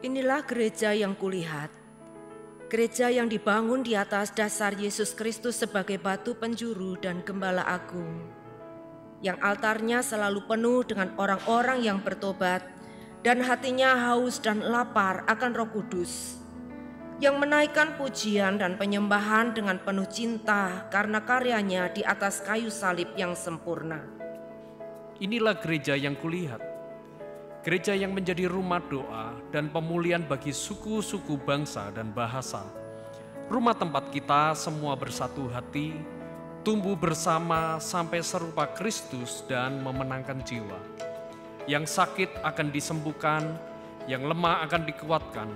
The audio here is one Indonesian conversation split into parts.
Inilah gereja yang kulihat, gereja yang dibangun di atas dasar Yesus Kristus sebagai batu penjuru dan gembala agung, yang altarnya selalu penuh dengan orang-orang yang bertobat dan hatinya haus dan lapar akan Roh Kudus, yang menaikkan pujian dan penyembahan dengan penuh cinta karena karyanya di atas kayu salib yang sempurna. Inilah gereja yang kulihat, gereja yang menjadi rumah doa dan pemulihan bagi suku-suku bangsa dan bahasa. Rumah tempat kita semua bersatu hati, tumbuh bersama sampai serupa Kristus dan memenangkan jiwa. Yang sakit akan disembuhkan, yang lemah akan dikuatkan,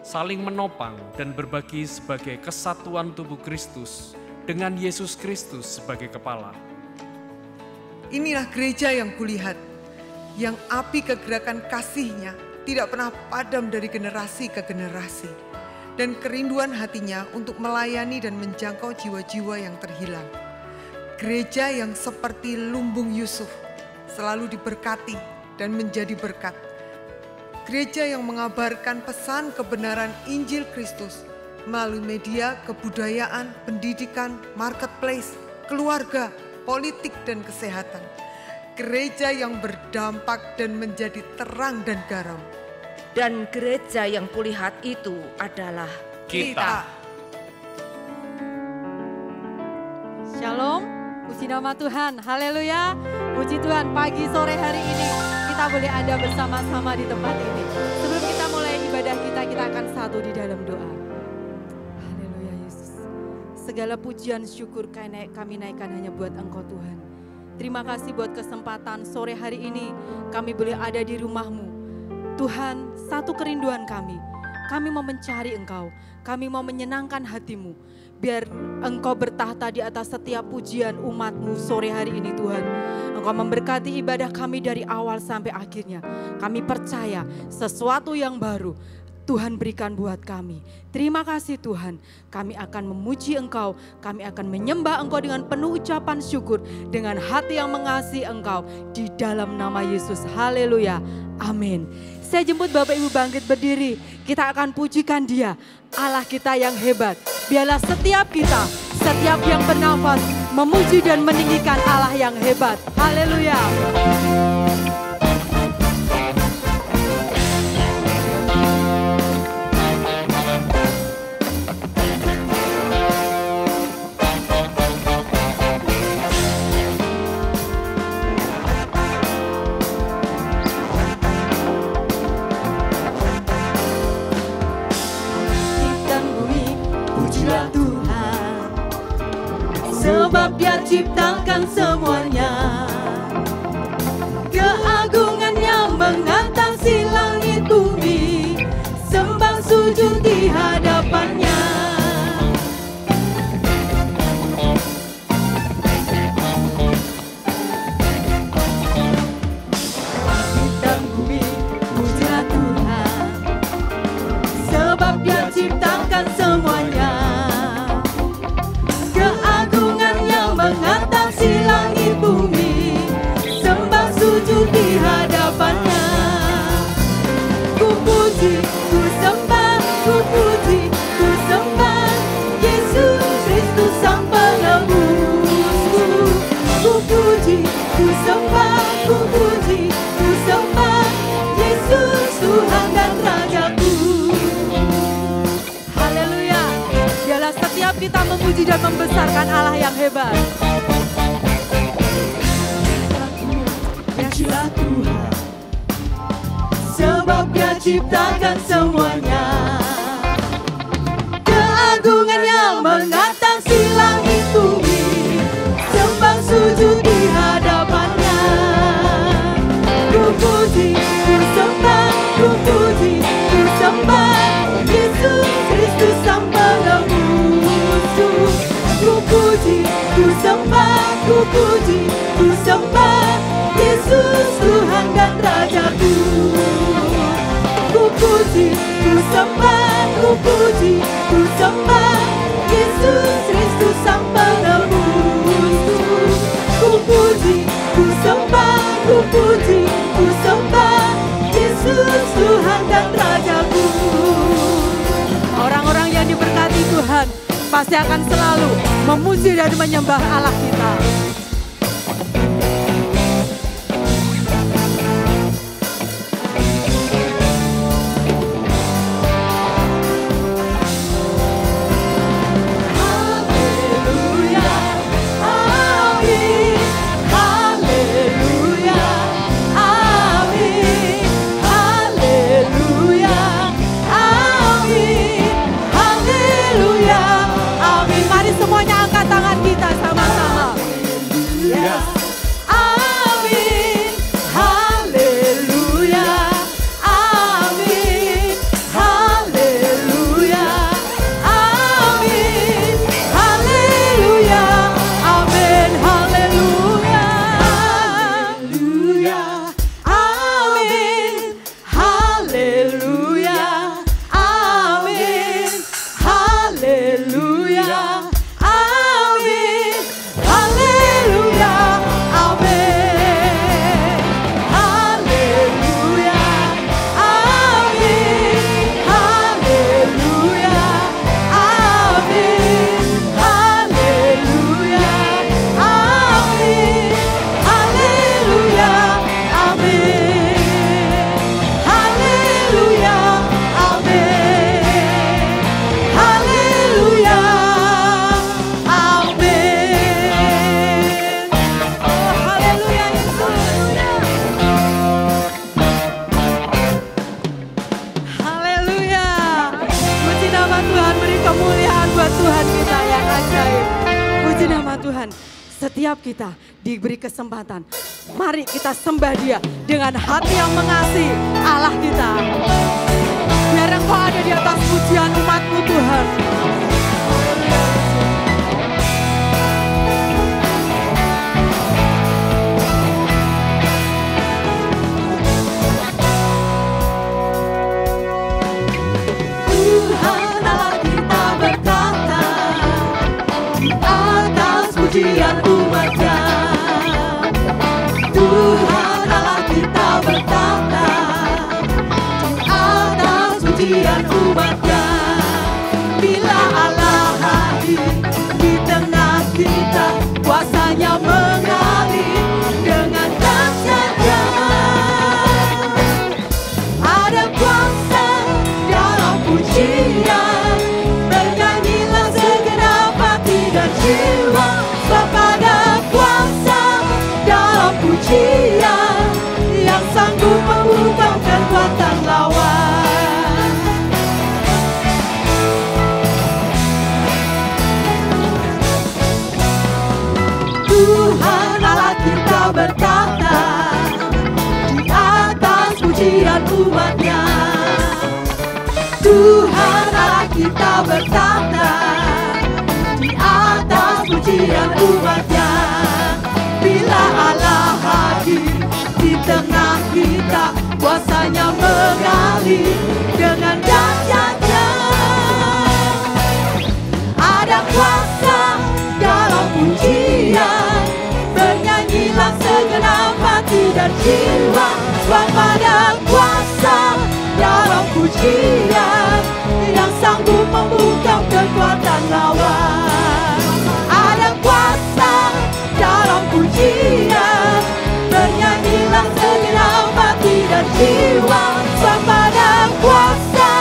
saling menopang dan berbagi sebagai kesatuan tubuh Kristus dengan Yesus Kristus sebagai kepala. Inilah gereja yang kulihat, yang api kegerakan kasih-Nya tidak pernah padam dari generasi ke generasi, dan kerinduan hatinya untuk melayani dan menjangkau jiwa-jiwa yang terhilang. Gereja yang seperti lumbung Yusuf, selalu diberkati dan menjadi berkat. Gereja yang mengabarkan pesan kebenaran Injil Kristus melalui media, kebudayaan, pendidikan, marketplace, keluarga, politik dan kesehatan. Gereja yang berdampak dan menjadi terang dan garam. Dan gereja yang kulihat itu adalah kita. Shalom, puji nama Tuhan, haleluya. Puji Tuhan, pagi sore hari ini kita boleh ada bersama-sama di tempat ini. Sebelum kita mulai ibadah kita akan satu di dalam doa. Haleluya Yesus. Segala pujian syukur kami naikkan hanya buat Engkau Tuhan. Terima kasih buat kesempatan sore hari ini kami boleh ada di rumah-Mu. Tuhan, satu kerinduan kami mau mencari Engkau, kami mau menyenangkan hati-Mu. Biar Engkau bertahta di atas setiap pujian umat-Mu sore hari ini Tuhan. Engkau memberkati ibadah kami dari awal sampai akhirnya. Kami percaya sesuatu yang baru Tuhan berikan buat kami. Terima kasih Tuhan, kami akan memuji Engkau, kami akan menyembah Engkau dengan penuh ucapan syukur, dengan hati yang mengasihi Engkau, di dalam nama Yesus. Haleluya, amin. Saya jemput Bapak Ibu bangkit berdiri, kita akan pujikan Dia, Allah kita yang hebat. Biarlah setiap kita, setiap yang bernafas, memuji dan meninggikan Allah yang hebat. Haleluya. Sebab Dia ciptakan semuanya, keagungannya mengatasi langit bumi, sembah sujud di hadapannya. Langit dan bumi, pujilah Tuhan, sebab Dia ciptakan semuanya, mengatasi langit bumi, sembah sujud di hadapannya. Ku puji, ku sembah, ku puji, ku sembah Yesus Kristus Sang Penebusku. Ku puji, ku sembah, ku puji, ku sembah Yesus Tuhan dan Rajaku. Haleluya. Biarlah setiap kita memuji dan membesarkan Allah yang hebat. Pujilah Tuhan, sebab Dia ciptakan semuanya, keagungannya mengatasi langit bumi, sembah sujud di hadapannya. Ku puji, ku sembah, ku puji, ku sembah Yesus Kristus Sang Penebusku. Ku puji, ku sembah, ku puji, ku sembah Yesus Tuhan dan Rajaku. Ku puji, ku sembah, ku puji, ku sembah Yesus Kristus Sang Penebusku. Ku puji, ku sembah, ku puji, ku sembah Yesus Tuhan dan Rajaku. pasti akan selalu memuji dan menyembah Allah kita. Setiap kita diberi kesempatan, mari kita sembah Dia dengan hati yang mengasihi Allah kita. Biar Engkau ada di atas pujian umat-Mu Tuhan. Tuhan Allah kita berkata di atas pujian umat-Nya. Tuhan Allah kita berkata di atas pujian umat-Nya. Bila Allah hadir di tengah kita, kuasanya mengalir dengan dahsyatnya. Ada kuasa dalam pujian, bernyanyilah segenap hati dan jiwa. Kepada kuasa dalam pujian yang sanggup membungkam kekuatan lawan. Tuhan Allah kita berkata di atas pujian umat-Nya. Tuhan Allah kita berkata di atas pujian umat-Nya. Bila Allah hadir di tengah kita, kuasanya mengalir dengan dahsyatnya. Ada kuasa dalam pujian, bernyanyilah segenap hati dan jiwa. Kepada kuasa dalam pujian yang sanggup membungkam kekuatan lawan. Ada kuasa dalam pujian, bernyanyilah segenap hati dan jiwa. Kepada kuasa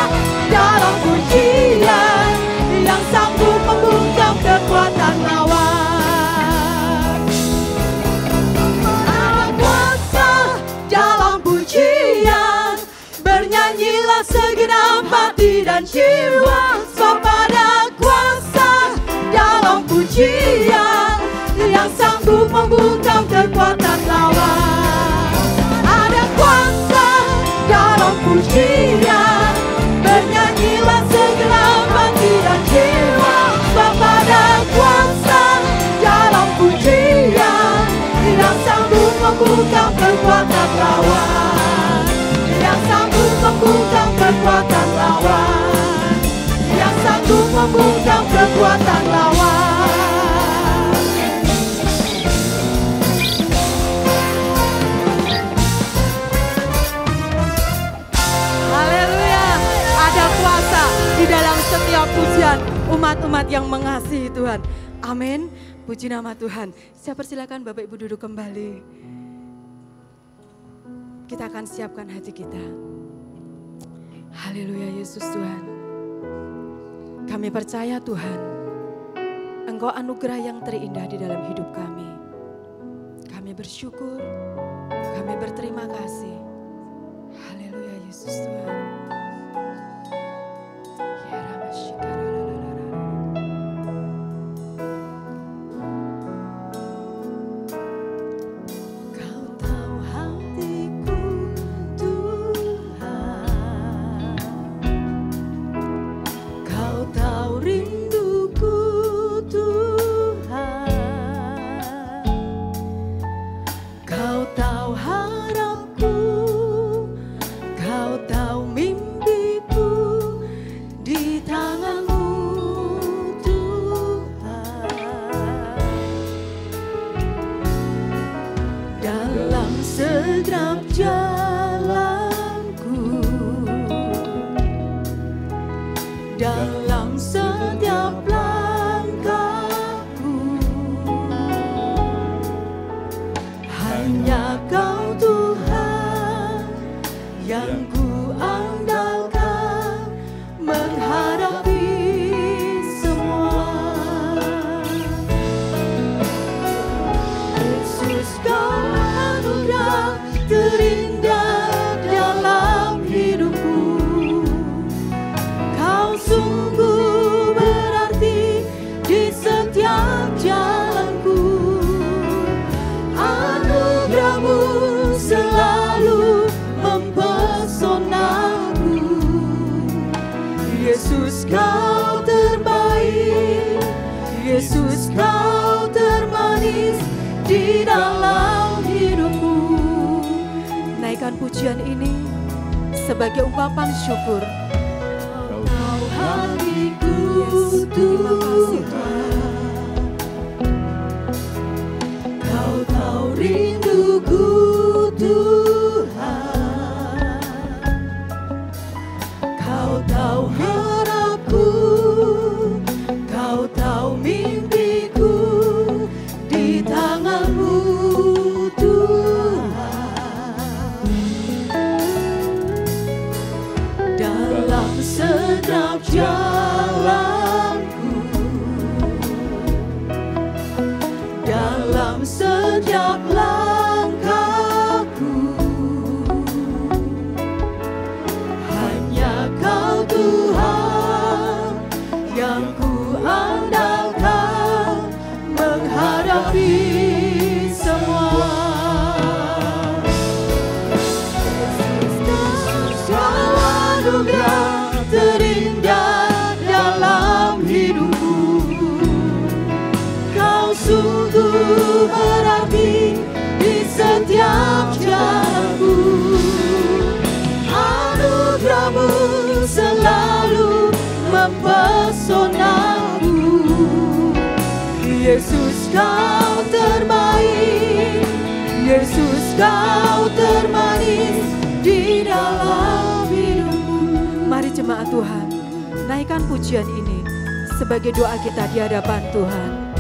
dalam pujian yang sanggup membungkam kekuatan lawan. Ada kuasa dalam pujian, bernyanyilah segenap hati dan jiwa. Kepada kuasa dalam pujian yang sanggup membungkam kekuatan lawan. Ada kuasa dalam pujian, bernyanyilah segenap hati dan jiwa. Kepada kuasa dalam pujian yang sanggup membungkam kekuatan lawan. Yang sanggup membungkam kekuatan lawan. Yang sanggup membungkam kekuatan lawan. Haleluya, ada kuasa di dalam setiap pujian umat-umat yang mengasihi Tuhan. Amin. Puji nama Tuhan. Saya persilakan Bapak Ibu duduk kembali. Kita akan siapkan hati kita. Haleluya Yesus Tuhan. Kami percaya Tuhan, Engkau anugerah yang terindah di dalam hidup kami. Kami bersyukur, kami berterima kasih. Haleluya Yesus Tuhan. Pujian ini sebagai ungkapan syukur. Kau hatiku Tuhan, Kau tahu rinduku Tuhan, Kau tahu harapku, Kau tahu mimpiku di tangan-Mu Tuhan. Setiap jalanku, dalam setiap langkahku, hanya Kau Tuhan yang ku andalkan menghadapi semua. Anugerah terindah dalam hidupku, Kau sungguh berarti di setiap jalanku. Anugerah-Mu selalu mempesonaku. Yesus Kau terbaik, Yesus Kau termanis di dalam hidupku. Mari jemaat Tuhan, naikkan pujian ini sebagai doa kita di hadapan Tuhan.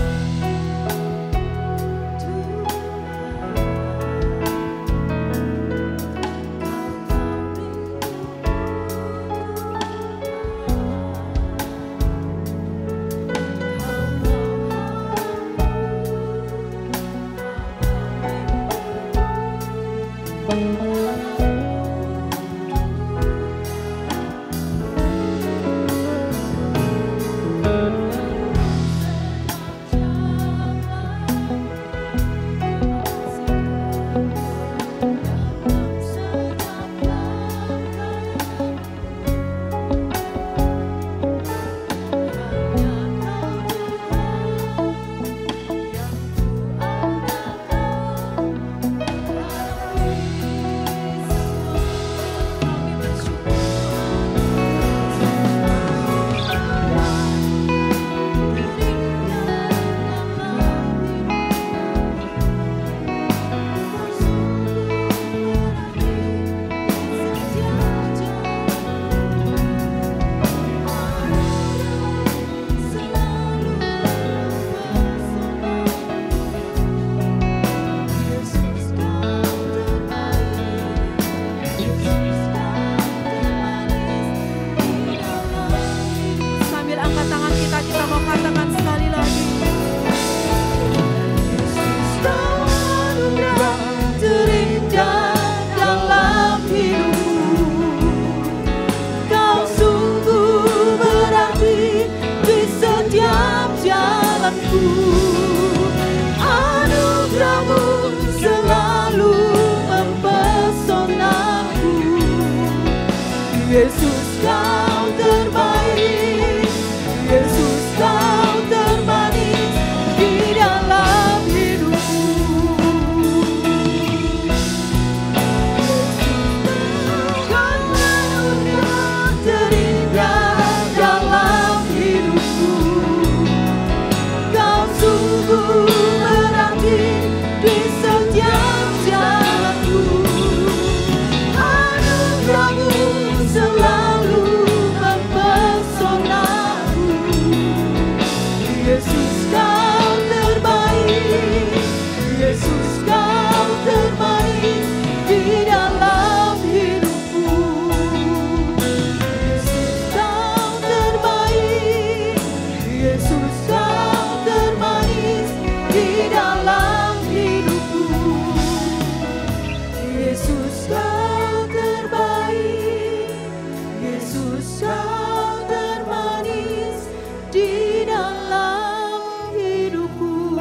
Kau termanis di dalam hidupku.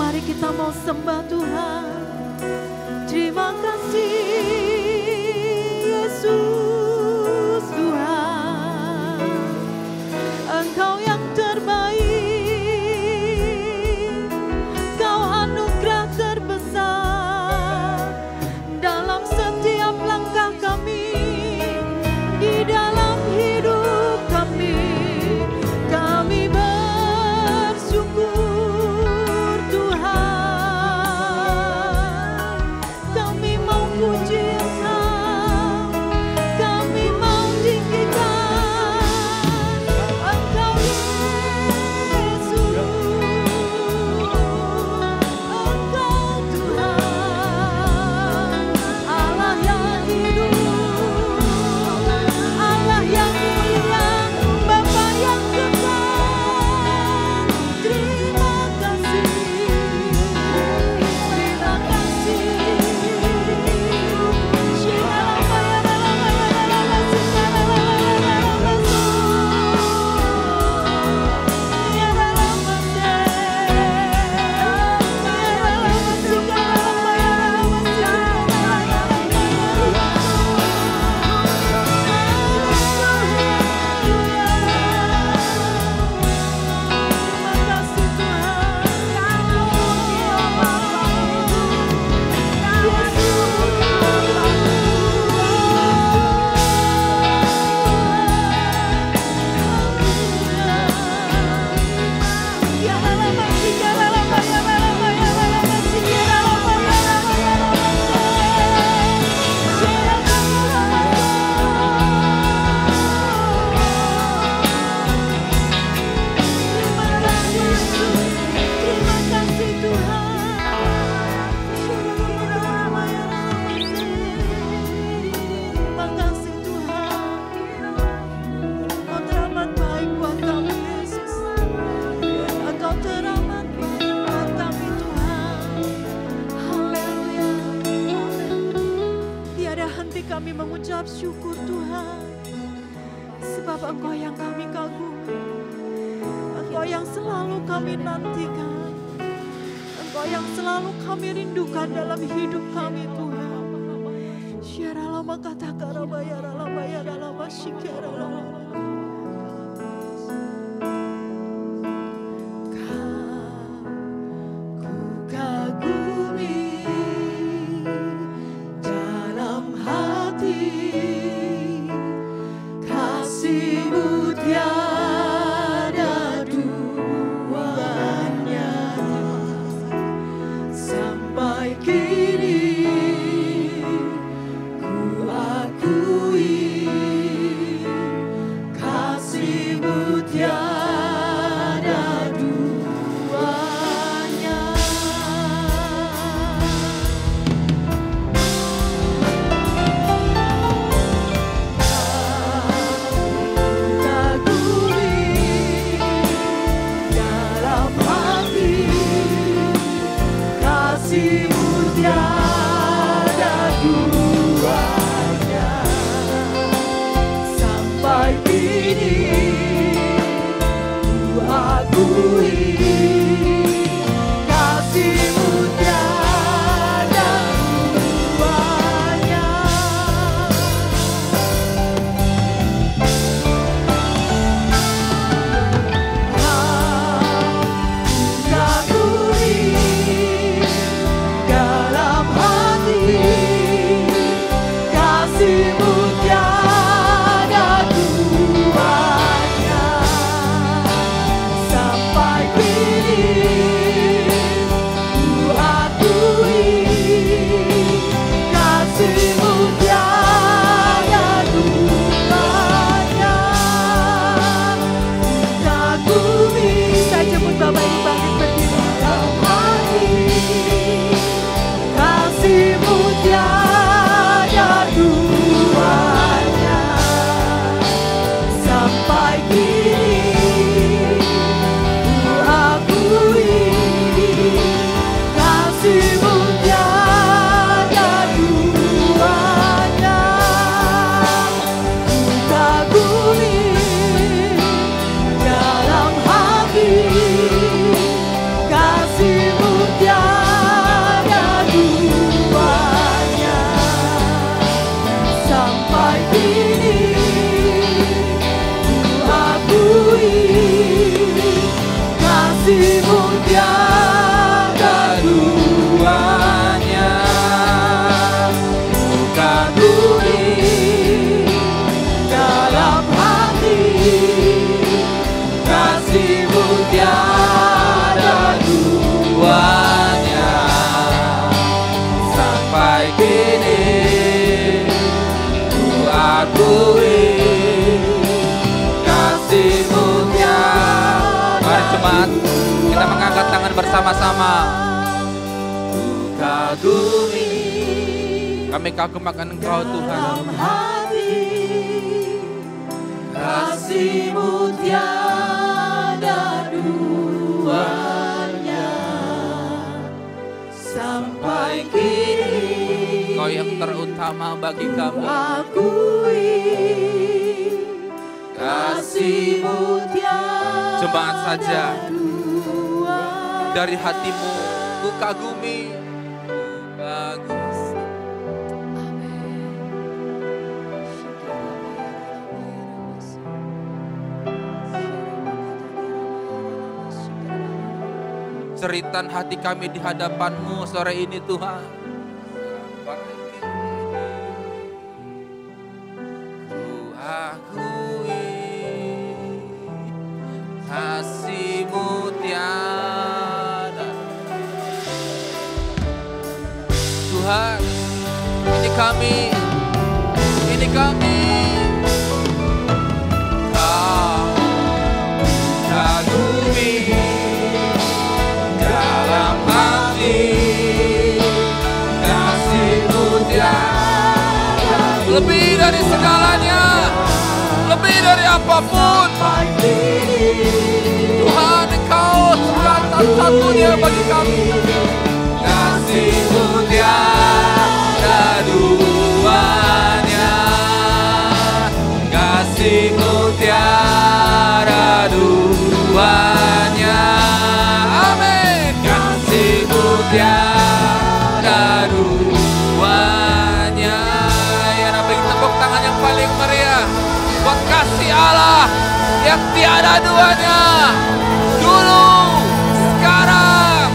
Mari kita mau sembah Tuhan. Terima kasih Yesus Tuhan, Engkau yang terbaik, Kau anugerah terbesar dalam setiap langkah kami, di dalam hidup kami. Kami bersyukur Tuhan, kami mau puji Engkau, kami mau tinggikan Engkau Yesus, Engkau Tuhan, Allah yang hidup, Allah yang mulia, Bapa yang kekal. Terima kasih, terima kasih. Kami mengucap syukur Tuhan, sebab Engkau yang kami kagumi, Engkau yang selalu kami nantikan, Engkau yang selalu kami rindukan dalam hidup kami Tuhan. Syara lama kata karabaya lama ya lama syikara lama. Kasih-Mu tiada duanya, sampai kini ku akui sampai kini ku akui kasih-Mu tiada duanya. Ku kagumi dalam hati kasih-Mu tiada duanya. Sampai kini ku akui kasih-Mu tiada. Mari jemaat, kita mengangkat tangan bersama-sama. Ku kagumi, kami kagum akan Engkau Tuhan. Kasih-Mu tiada duanya. Sampai kini Kau yang terutama bagi kami. Akui kasih-Mu tiada. Jemaat saja dari hatimu, ku kagumi, ku kagumi. Ceritan hati kami di hadapan-Mu sore ini Tuhan. Ku akui kasih-Mu tiada. Tuhan, ini kami. Kau kagumi dalam hati kasih-Mu tiada. Lebih dari segalanya, lebih dari apapun. Tuhan, Engkau satu-satunya bagi kami. Kasih-Mu tiada duanya. Kasih-Mu tiada duanya. Amin. Kasih-Mu tiada duanya. Ya, beri tepuk tangan yang paling meriah buat kasih Allah yang tiada duanya. Dulu, sekarang,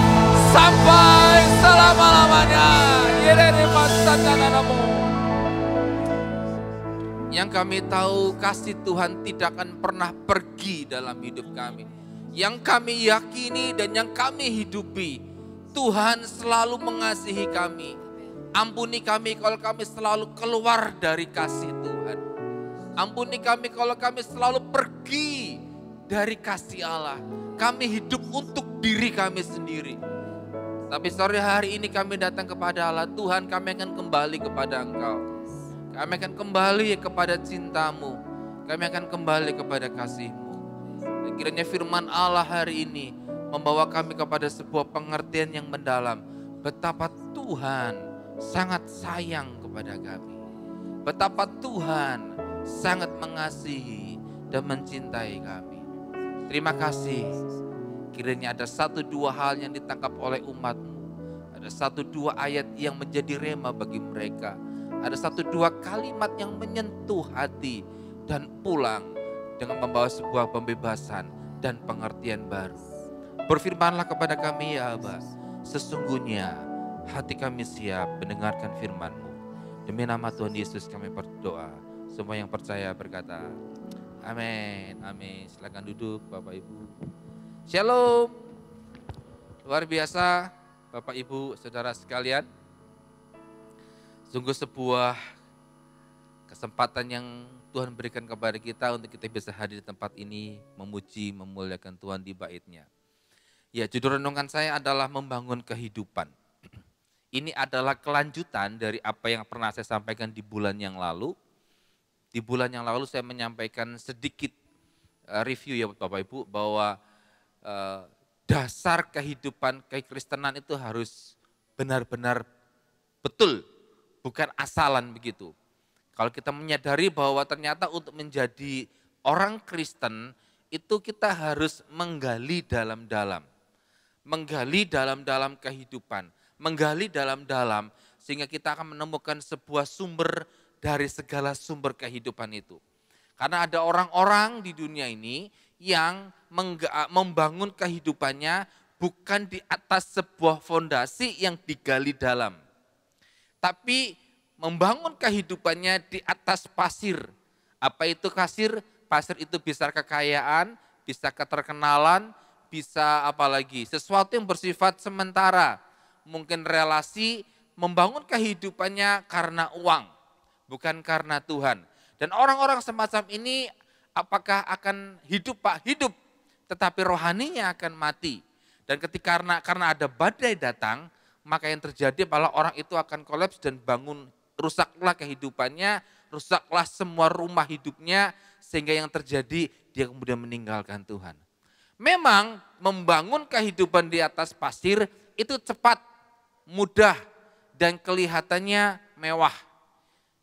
sampai selama-lamanya. Yang kami tahu kasih Tuhan tidak akan pernah pergi dalam hidup kami. Yang kami yakini dan yang kami hidupi, Tuhan selalu mengasihi kami. Ampuni kami kalau kami selalu keluar dari kasih Tuhan. Ampuni kami kalau kami selalu pergi dari kasih Allah. Kami hidup untuk diri kami sendiri. Tapi sore hari ini kami datang kepada Allah. Tuhan, kami akan kembali kepada Engkau. Kami akan kembali kepada cinta-Mu. Kami akan kembali kepada kasih-Mu. Dan kiranya firman Allah hari ini membawa kami kepada sebuah pengertian yang mendalam. Betapa Tuhan sangat sayang kepada kami. Betapa Tuhan sangat mengasihi dan mencintai kami. Terima kasih. Kiranya ada 1-2 hal yang ditangkap oleh umat-Mu. Ada 1-2 ayat yang menjadi rema bagi mereka. Ada 1-2 kalimat yang menyentuh hati dan pulang dengan membawa sebuah pembebasan dan pengertian baru. Berfirmanlah kepada kami ya Aba. Sesungguhnya hati kami siap mendengarkan firman-Mu. Demi nama Tuhan Yesus kami berdoa. Semua yang percaya berkata, amin, amin. Silakan duduk Bapak Ibu. Shalom. Luar biasa Bapak Ibu Saudara sekalian. Sungguh sebuah kesempatan yang Tuhan berikan kepada kita untuk kita bisa hadir di tempat ini, memuji, memuliakan Tuhan di bait-Nya. Ya, judul renungan saya adalah membangun kehidupan. Ini adalah kelanjutan dari apa yang pernah saya sampaikan di bulan yang lalu. Di bulan yang lalu saya menyampaikan sedikit review ya Bapak Ibu, bahwa dasar kehidupan kekristenan itu harus benar-benar betul, bukan asalan begitu. Kalau kita menyadari bahwa ternyata untuk menjadi orang Kristen itu kita harus menggali dalam-dalam. Menggali dalam-dalam kehidupan, menggali dalam-dalam sehingga kita akan menemukan sebuah sumber dari segala sumber kehidupan itu. Karena ada orang-orang di dunia ini yang membangun kehidupannya bukan di atas sebuah fondasi yang digali dalam. Tapi membangun kehidupannya di atas pasir. Apa itu pasir? Pasir itu bisa kekayaan, bisa keterkenalan, bisa apalagi sesuatu yang bersifat sementara. Mungkin relasi, membangun kehidupannya karena uang, bukan karena Tuhan. Dan orang-orang semacam ini apakah akan hidup? Pak, hidup, tetapi rohaninya akan mati. Dan ketika karena ada badai datang, maka yang terjadi adalah orang itu akan kolaps dan rusaklah kehidupannya, rusaklah semua rumah hidupnya, sehingga yang terjadi dia kemudian meninggalkan Tuhan. Memang membangun kehidupan di atas pasir itu cepat, mudah, dan kelihatannya mewah.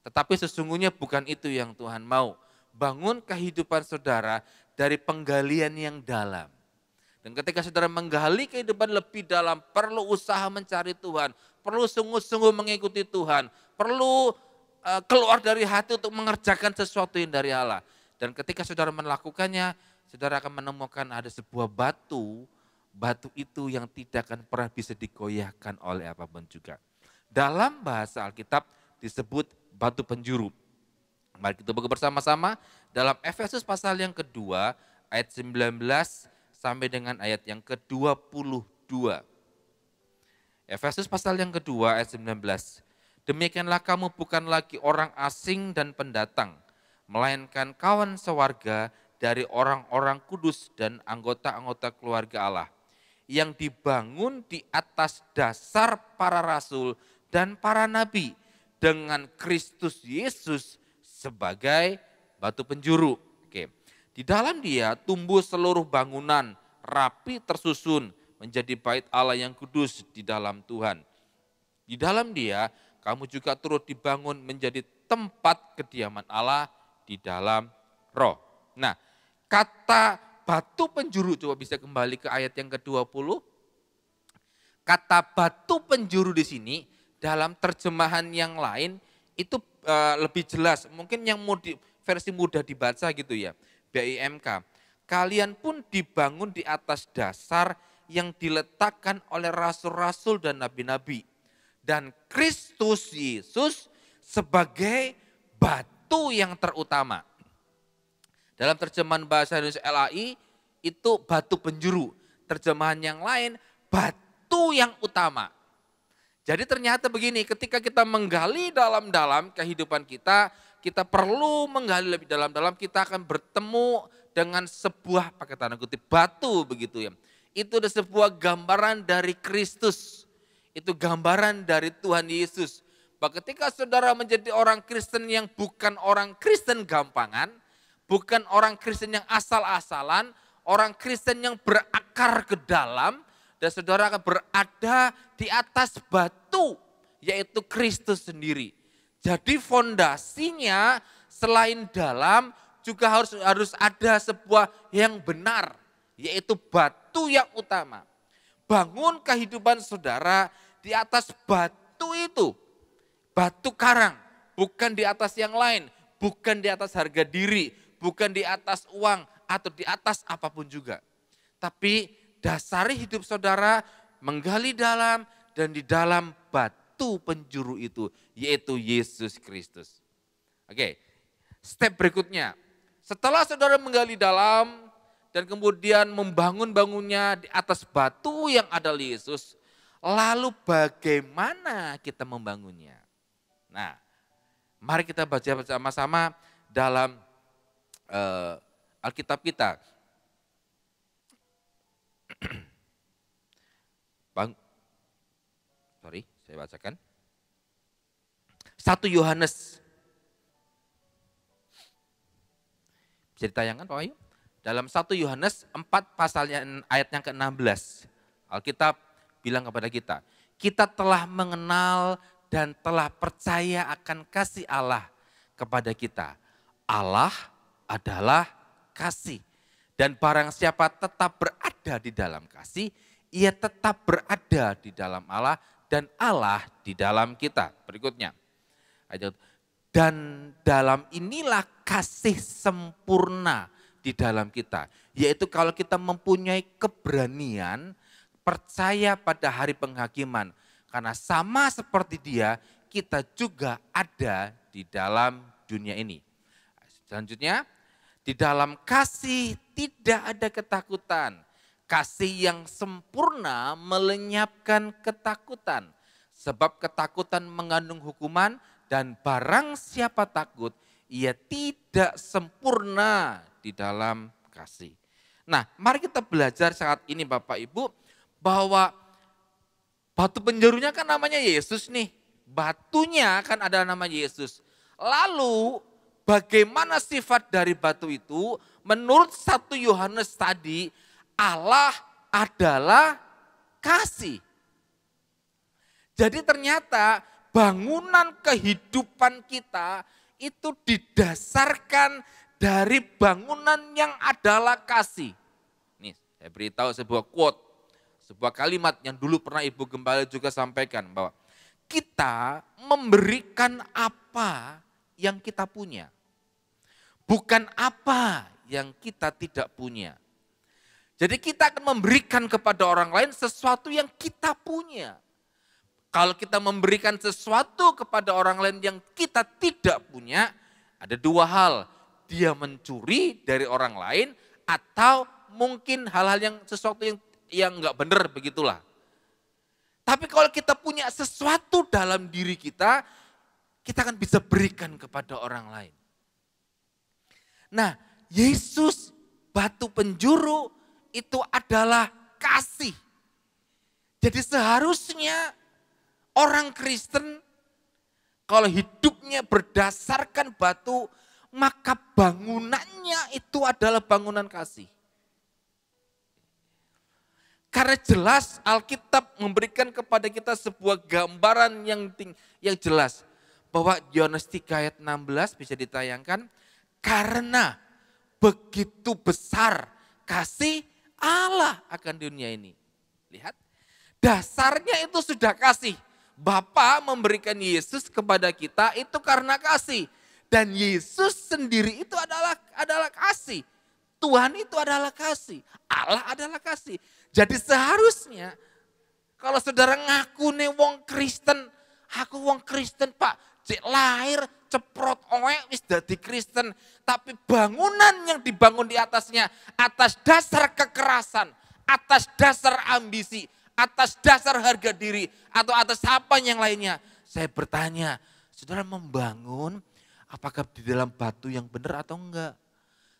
Tetapi sesungguhnya bukan itu yang Tuhan mau. Bangun kehidupan saudara dari penggalian yang dalam. Dan ketika saudara menggali kehidupan lebih dalam, perlu usaha mencari Tuhan, perlu sungguh-sungguh mengikuti Tuhan, perlu keluar dari hati untuk mengerjakan sesuatu yang dari Allah. Dan ketika saudara melakukannya, saudara akan menemukan ada sebuah batu itu yang tidak akan pernah bisa digoyahkan oleh apapun juga. Dalam bahasa Alkitab disebut batu penjuru. Mari kita buka bersama-sama dalam Efesus pasal yang kedua ayat 19 sampai dengan ayat yang ke-22. Efesus pasal yang kedua ayat 19. Demikianlah kamu bukan lagi orang asing dan pendatang, melainkan kawan sewarga dari orang-orang kudus dan anggota-anggota keluarga Allah, yang dibangun di atas dasar para rasul dan para nabi, dengan Kristus Yesus sebagai batu penjuru. Oke. Di dalam Dia tumbuh seluruh bangunan rapi tersusun menjadi bait Allah yang kudus di dalam Tuhan. Di dalam Dia kamu juga turut dibangun menjadi tempat kediaman Allah di dalam Roh. Nah, kata batu penjuru, coba bisa kembali ke ayat yang ke-20. Kata batu penjuru di sini dalam terjemahan yang lain itu lebih jelas. Mungkin yang versi mudah dibaca gitu ya, BIMK. Kalian pun dibangun di atas dasar yang diletakkan oleh rasul-rasul dan nabi-nabi. Dan Kristus Yesus sebagai batu yang terutama. Dalam terjemahan bahasa Indonesia LAI itu batu penjuru. Terjemahan yang lain batu yang utama. Jadi ternyata begini, ketika kita menggali dalam-dalam kehidupan kita perlu menggali lebih dalam-dalam, kita akan bertemu dengan sebuah, pakai tanda kutip, batu begitu ya. Itu ada sebuah gambaran dari Kristus, itu gambaran dari Tuhan Yesus. Bahwa ketika saudara menjadi orang Kristen yang bukan orang Kristen gampangan, bukan orang Kristen yang asal-asalan, orang Kristen yang berakar ke dalam, dan saudara akan berada di atas batu, yaitu Kristus sendiri. Jadi fondasinya selain dalam juga harus ada sebuah yang benar, yaitu batu yang utama. Bangun kehidupan saudara di atas batu itu, batu karang, bukan di atas yang lain, bukan di atas harga diri, bukan di atas uang atau di atas apapun juga. Tapi dasari hidup saudara menggali dalam dan di dalam batu penjuru itu, yaitu Yesus Kristus. Oke, step berikutnya. Setelah saudara menggali dalam dan kemudian membangunnya di atas batu yang ada Yesus, lalu bagaimana kita membangunnya? Nah, mari kita baca bersama-sama dalam Alkitab kita. Saya bacakan. 1 Yohanes. Bisa ditayangkan Pak Wahyu? Dalam 1 Yohanes 4 pasalnya ayat yang ke-16. Alkitab bilang kepada kita, kita telah mengenal dan telah percaya akan kasih Allah kepada kita. Allah adalah kasih. Dan barang siapa tetap berada di dalam kasih, ia tetap berada di dalam Allah dan Allah di dalam kita. Berikutnya, Dan dalam inilah kasih sempurna di dalam kita. Yaitu kalau kita mempunyai keberanian percaya pada hari penghakiman. Karena sama seperti dia, kita juga ada di dalam dunia ini. Selanjutnya, di dalam kasih tidak ada ketakutan. Kasih yang sempurna melenyapkan ketakutan. Sebab ketakutan mengandung hukuman dan barang siapa takut, ia tidak sempurna di dalam kasih. Nah, mari kita belajar saat ini Bapak Ibu, bahwa batu penjarunya kan namanya Yesus nih. Batunya kan ada nama Yesus. Lalu bagaimana sifat dari batu itu? Menurut 1 Yohanes tadi, Allah adalah kasih. Jadi ternyata bangunan kehidupan kita itu didasarkan dari bangunan yang adalah kasih. Nih, saya beritahu sebuah quote, sebuah kalimat yang dulu pernah Ibu Gembala juga sampaikan, bahwa kita memberikan apa yang kita punya, bukan apa yang kita tidak punya. Jadi kita akan memberikan kepada orang lain sesuatu yang kita punya. Kalau kita memberikan sesuatu kepada orang lain yang kita tidak punya, ada dua hal. Dia mencuri dari orang lain atau mungkin hal-hal yang sesuatu yang enggak benar begitulah. Tapi kalau kita punya sesuatu dalam diri kita akan bisa berikan kepada orang lain. Nah, Yesus batu penjuru itu adalah kasih. Jadi seharusnya orang Kristen kalau hidupnya berdasarkan batu, maka bangunannya itu adalah bangunan kasih. Karena jelas Alkitab memberikan kepada kita sebuah gambaran yang jelas. Bahwa Yohanes 3 ayat 16 bisa ditayangkan. Karena begitu besar kasih Allah akan dunia ini. Lihat, dasarnya itu sudah kasih. Bapa memberikan Yesus kepada kita itu karena kasih. Dan Yesus sendiri itu adalah kasih. Tuhan itu adalah kasih. Allah adalah kasih. Jadi seharusnya kalau saudara ngaku nih wong Kristen, aku wong Kristen Pak, cek lahir ceprot oe wis dadi Kristen. Tapi bangunan yang dibangun di atasnya atas dasar kekerasan, atas dasar ambisi, atas dasar harga diri, atau atas apa yang lainnya. Saya bertanya, saudara membangun apakah di dalam batu yang benar atau enggak?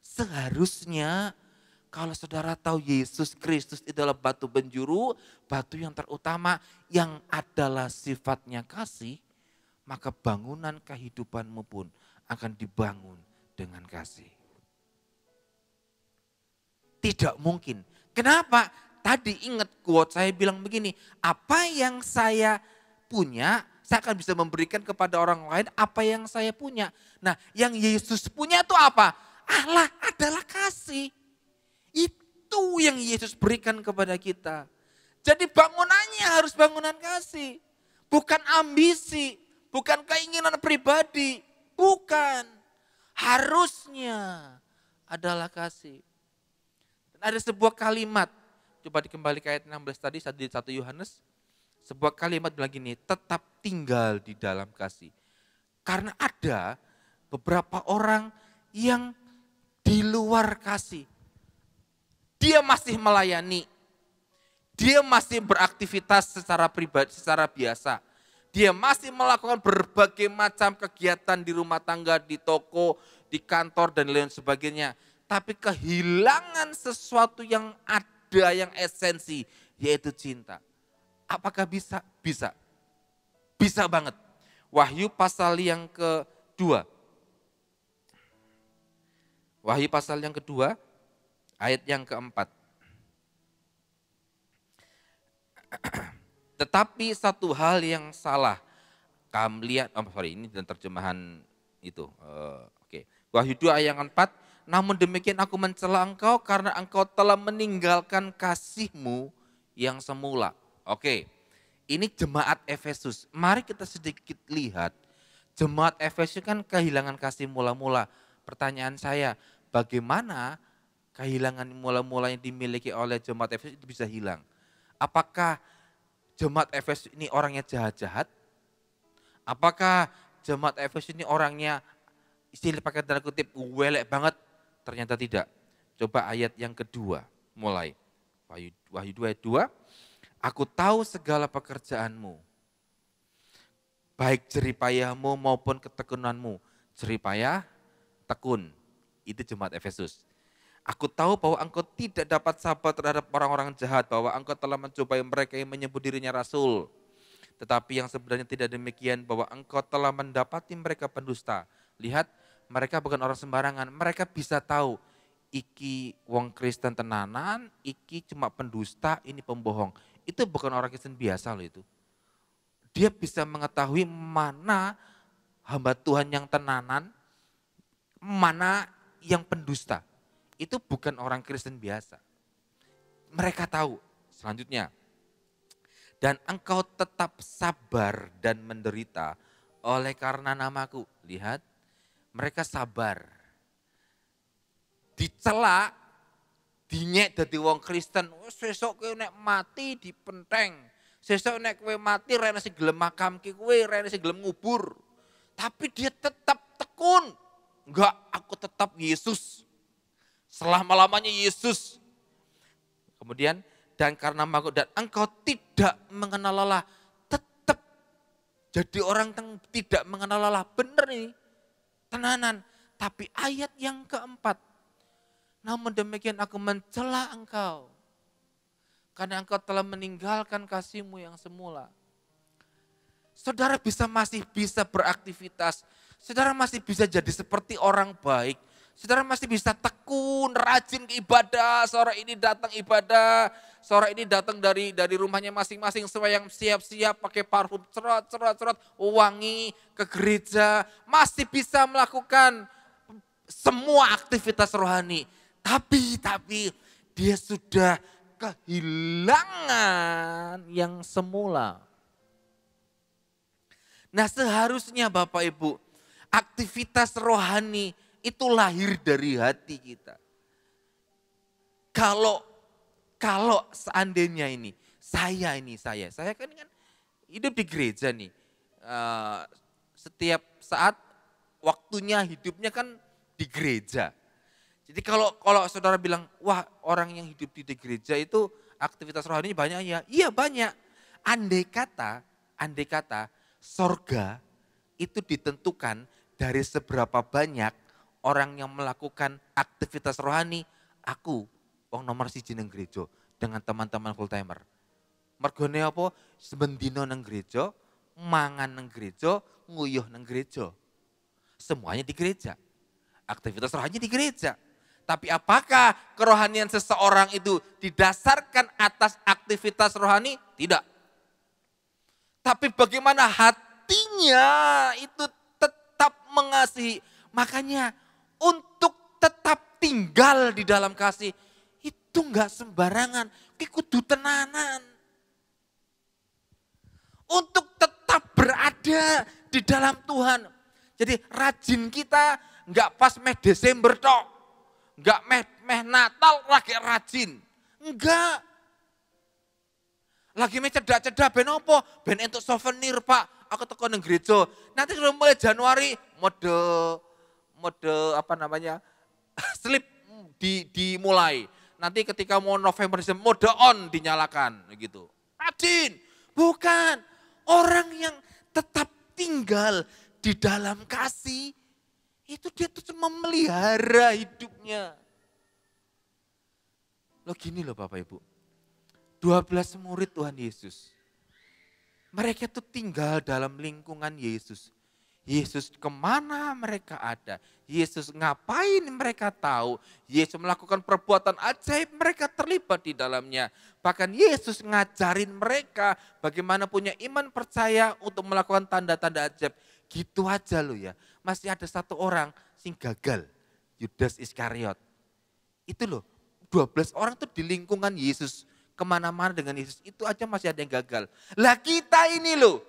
Seharusnya kalau saudara tahu Yesus Kristus adalah batu penjuru, batu yang terutama yang adalah sifatnya kasih, maka bangunan kehidupanmu pun akan dibangun dengan kasih. Tidak mungkin. Kenapa? Tadi ingat quote saya bilang begini, apa yang saya punya, saya akan bisa memberikan kepada orang lain apa yang saya punya. Nah, yang Yesus punya itu apa? Allah adalah kasih. Itu yang Yesus berikan kepada kita. Jadi bangunannya harus bangunan kasih. Bukan ambisi, bukan keinginan pribadi. Bukan. Harusnya adalah kasih. Dan ada sebuah kalimat, coba dikembali ke ayat 16 tadi, di 1 Yohanes. Sebuah kalimat bilang gini, tetap tinggal di dalam kasih. Karena ada beberapa orang yang di luar kasih. Dia masih melayani, dia masih beraktivitas secara pribadi, secara biasa. Dia masih melakukan berbagai macam kegiatan di rumah tangga, di toko, di kantor dan lain sebagainya. Tapi kehilangan sesuatu yang ada, yang esensi, yaitu cinta. Apakah bisa? Bisa. Bisa banget. Wahyu pasal yang kedua. Wahyu pasal yang kedua, ayat yang keempat. Tetapi satu hal yang salah. Kamu lihat, ini dan terjemahan itu. Oke. Wahyu 2 ayat 4. Namun demikian aku mencela engkau karena engkau telah meninggalkan kasihmu yang semula. Oke. Ini jemaat Efesus. Mari kita sedikit lihat Jemaat Efesus kan kehilangan kasih mula-mula. Pertanyaan saya, bagaimana kehilangan mula-mula yang dimiliki oleh jemaat Efesus itu bisa hilang? Apakah jemaat Efesus ini orangnya jahat-jahat? Apakah jemaat Efesus ini orangnya istilah pakai tanda kutip welek banget? Ternyata tidak. Coba ayat yang kedua mulai. Wahyu 2 ayat 2. Aku tahu segala pekerjaanmu, baik jeripayahmu maupun ketekunanmu. Jeripayah, tekun, itu jemaat Efesus. Aku tahu bahwa engkau tidak dapat sabar terhadap orang-orang jahat, bahwa engkau telah mencobai mereka yang menyebut dirinya rasul. Tetapi yang sebenarnya tidak demikian, bahwa engkau telah mendapati mereka pendusta. Lihat, mereka bukan orang sembarangan, mereka bisa tahu, iki wong Kristen tenanan, iki cuma pendusta, ini pembohong. Itu bukan orang Kristen biasa loh itu. Dia bisa mengetahui mana hamba Tuhan yang tenanan, mana yang pendusta. Itu bukan orang Kristen biasa. Mereka tahu. Selanjutnya, dan engkau tetap sabar dan menderita oleh karena namaku. Lihat, mereka sabar. Dicela, dinyek dadi wong Kristen, sesuk kowe nek mati dipenteng. Sesuk nek kowe mati rene sing gelem makamke kowe, rene sing gelem ngubur. Tapi dia tetap tekun. Enggak, aku tetap Yesus. Selama-lamanya Yesus. Kemudian, dan karena aku dan engkau tidak mengenal lelah. Tetap jadi orang yang tidak mengenal lelah. Benar ini, tenanan. Tapi ayat yang keempat. Namun demikian aku mencela engkau. Karena engkau telah meninggalkan kasihmu yang semula. Saudara masih bisa beraktivitas. Saudara masih bisa jadi seperti orang baik. Saudara masih bisa tekun, rajin ke ibadah. Sore ini datang ibadah. Sore ini datang dari rumahnya masing-masing. Yang siap-siap pakai parfum cerot, wangi ke gereja. Masih bisa melakukan semua aktivitas rohani. Tapi dia sudah kehilangan yang semula. Nah, seharusnya Bapak Ibu, aktivitas rohani itu lahir dari hati kita. Kalau seandainya saya kan hidup di gereja nih. Setiap saat waktunya hidupnya kan di gereja. Jadi kalau saudara bilang, wah orang yang hidup di gereja itu aktivitas rohani banyak ya. Iya banyak. Andai kata sorga itu ditentukan dari seberapa banyak orang yang melakukan aktivitas rohani. Aku, wong nomor 1 nang gereja dengan teman-teman full timer. Mergone apa? Sebendino nang gereja, mangan nang gereja, nguyuh nang gereja. Semuanya di gereja. Aktivitas rohani di gereja. Tapi apakah kerohanian seseorang itu didasarkan atas aktivitas rohani? Tidak. Tapi bagaimana hatinya itu tetap mengasihi. Makanya untuk tetap tinggal di dalam kasih itu enggak sembarangan. Kudu tenanan. Untuk tetap berada di dalam Tuhan. Jadi rajin kita enggak pas meh Desember tok. Enggak meh Natal lagi rajin. Enggak. Lagi meh cedak-cedak ben opo? Ben entuk souvenir, Pak. Aku teko nang gereja. Nanti kalau mulai Januari mode slip dimulai. Nanti ketika mau November mode on dinyalakan gitu. Rajin. Bukan. Orang yang tetap tinggal di dalam kasih itu dia tuh cuma memelihara hidupnya. Loh gini loh Bapak Ibu. 12 murid Tuhan Yesus. Mereka tuh tinggal dalam lingkungan Yesus. Yesus kemana mereka ada. Yesus ngapain mereka tahu. Yesus melakukan perbuatan ajaib mereka terlibat di dalamnya. Bahkan Yesus ngajarin mereka bagaimana punya iman percaya untuk melakukan tanda-tanda ajaib. Gitu aja loh ya. Masih ada satu orang sing gagal. Yudas Iskariot. Itu loh 12 orang tuh di lingkungan Yesus. Kemana-mana dengan Yesus. Itu aja masih ada yang gagal. Lah kita ini loh.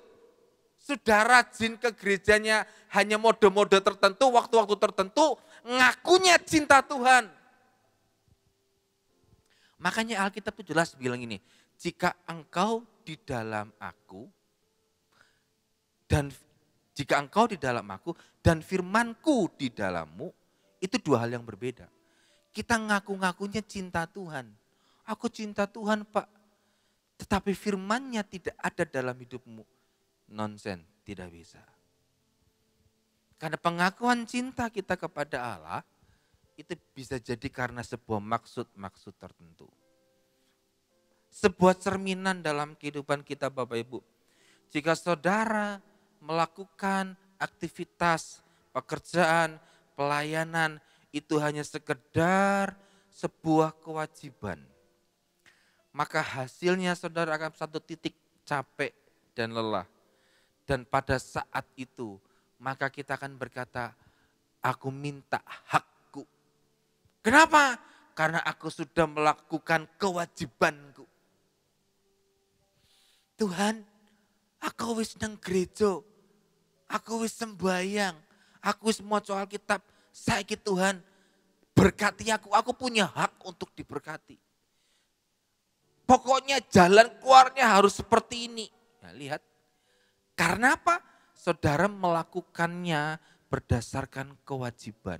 sudah rajin ke gerejanya hanya mode-mode tertentu, waktu-waktu tertentu, ngakunya cinta Tuhan. Makanya Alkitab itu jelas bilang ini, jika engkau di dalam aku, dan jika engkau di dalam aku, dan firmanku di dalammu, itu dua hal yang berbeda. Kita ngaku-ngakunya cinta Tuhan. Aku cinta Tuhan Pak, tetapi firmannya tidak ada dalam hidupmu. Nonsen, tidak bisa. Karena pengakuan cinta kita kepada Allah, itu bisa jadi karena sebuah maksud-maksud tertentu. Sebuah cerminan dalam kehidupan kita Bapak Ibu. Jika saudara melakukan aktivitas, pekerjaan, pelayanan, itu hanya sekedar sebuah kewajiban. Maka hasilnya saudara akan satu titik capek dan lelah. Dan pada saat itu, maka kita akan berkata, aku minta hakku. Kenapa? Karena aku sudah melakukan kewajibanku. Tuhan, aku wis nang gereja, aku wis sembahyang, aku wis maca Alkitab. Saiki Tuhan, berkati aku punya hak untuk diberkati. Pokoknya jalan keluarnya harus seperti ini. Nah, lihat, karena apa? Saudara melakukannya berdasarkan kewajiban.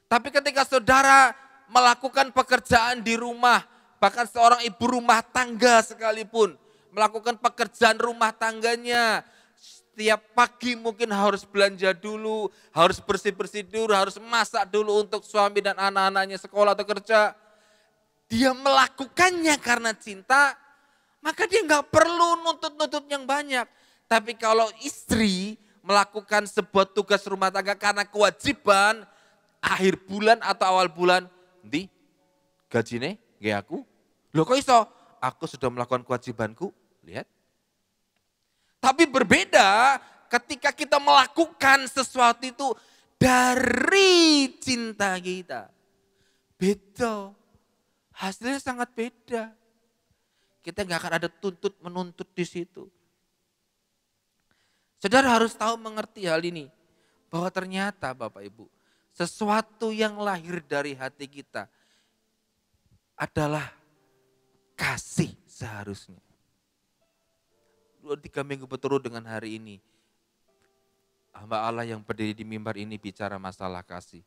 Tapi ketika saudara melakukan pekerjaan di rumah, bahkan seorang ibu rumah tangga sekalipun, melakukan pekerjaan rumah tangganya, setiap pagi mungkin harus belanja dulu, harus bersih-bersih dulu, harus masak dulu untuk suami dan anak-anaknya sekolah atau kerja. Dia melakukannya karena cinta, maka dia nggak perlu nuntut-nuntut yang banyak. Tapi kalau istri melakukan sebuah tugas rumah tangga karena kewajiban, akhir bulan atau awal bulan, nanti gajinya gak aku. Loh kok iso? Aku sudah melakukan kewajibanku, lihat. Tapi berbeda ketika kita melakukan sesuatu itu dari cinta kita. Beda, hasilnya sangat beda. Kita nggak akan ada menuntut di situ. Saudara harus tahu mengerti hal ini. Bahwa ternyata Bapak Ibu, sesuatu yang lahir dari hati kita adalah kasih seharusnya. 2-3 minggu berturut dengan hari ini, hamba Allah yang berdiri di mimbar ini bicara masalah kasih.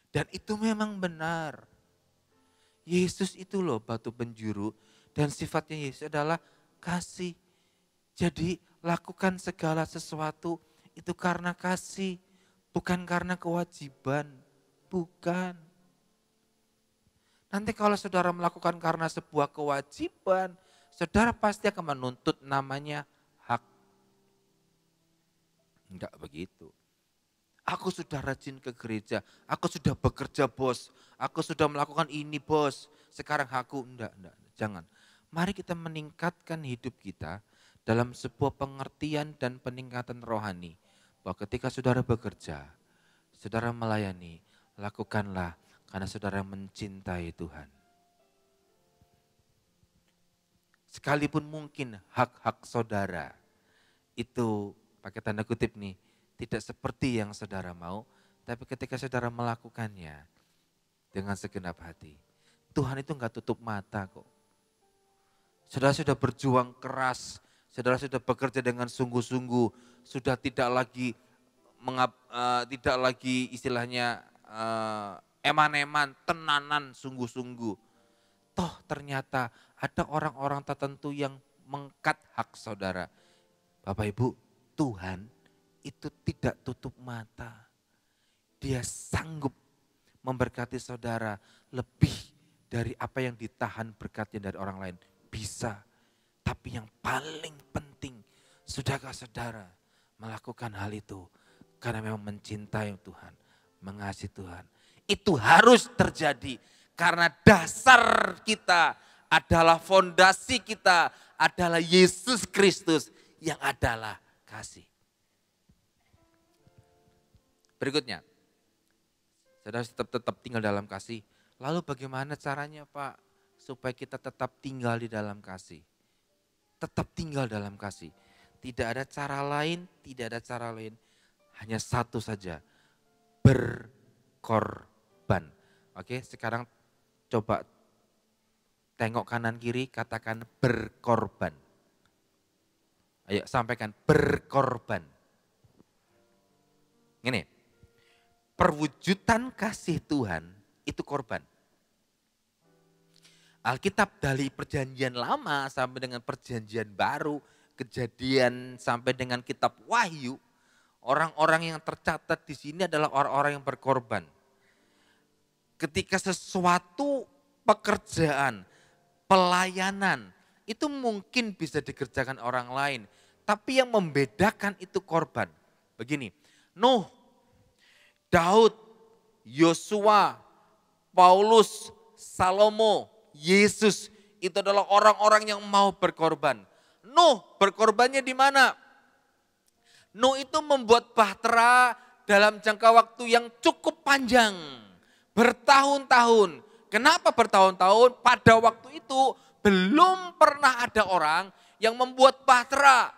Dan itu memang benar. Yesus itu loh batu penjuru, dan sifatnya Yesus adalah kasih. Jadi lakukan segala sesuatu itu karena kasih, bukan karena kewajiban, bukan. Nanti kalau saudara melakukan karena sebuah kewajiban, saudara pasti akan menuntut namanya hak. Enggak begitu. Aku sudah rajin ke gereja, aku sudah bekerja bos, aku sudah melakukan ini bos, sekarang aku enggak, jangan. Mari kita meningkatkan hidup kita dalam sebuah pengertian dan peningkatan rohani. Bahwa ketika saudara bekerja, saudara melayani, lakukanlah karena saudara mencintai Tuhan. Sekalipun mungkin hak-hak saudara itu, pakai tanda kutip nih, tidak seperti yang saudara mau, tapi ketika saudara melakukannya dengan segenap hati, Tuhan itu enggak tutup mata kok. Saudara sudah berjuang keras, saudara sudah bekerja dengan sungguh-sungguh, sudah tidak lagi istilahnya eman-eman, tenanan sungguh-sungguh. Toh ternyata ada orang-orang tertentu yang mengkat hak saudara. Bapak Ibu, Tuhan itu tidak tutup mata. Dia sanggup memberkati saudara lebih dari apa yang ditahan berkatnya dari orang lain. Bisa, tapi yang paling penting, sudahkah saudara melakukan hal itu karena memang mencintai Tuhan, mengasihi Tuhan. Itu harus terjadi karena dasar kita adalah fondasi kita adalah Yesus Kristus yang adalah kasih. Berikutnya, saudara tetap tinggal dalam kasih. Lalu bagaimana caranya Pak supaya kita tetap tinggal di dalam kasih? Tetap tinggal dalam kasih. Tidak ada cara lain, tidak ada cara lain. Hanya satu saja, berkorban. Oke, sekarang coba tengok kanan kiri, katakan berkorban. Ayo sampaikan berkorban. Ini, perwujudan kasih Tuhan itu korban. Alkitab dari perjanjian lama sampai dengan perjanjian baru, Kejadian sampai dengan kitab Wahyu, orang-orang yang tercatat di sini adalah orang-orang yang berkorban. Ketika sesuatu pekerjaan, pelayanan, itu mungkin bisa dikerjakan orang lain. Tapi yang membedakan itu korban. Begini, Nuh, Daud, Yosua, Paulus, Salomo, Yesus, itu adalah orang-orang yang mau berkorban. Nuh berkorbannya di mana? Nuh itu membuat bahtera dalam jangka waktu yang cukup panjang. Bertahun-tahun. Kenapa bertahun-tahun? Pada waktu itu belum pernah ada orang yang membuat bahtera.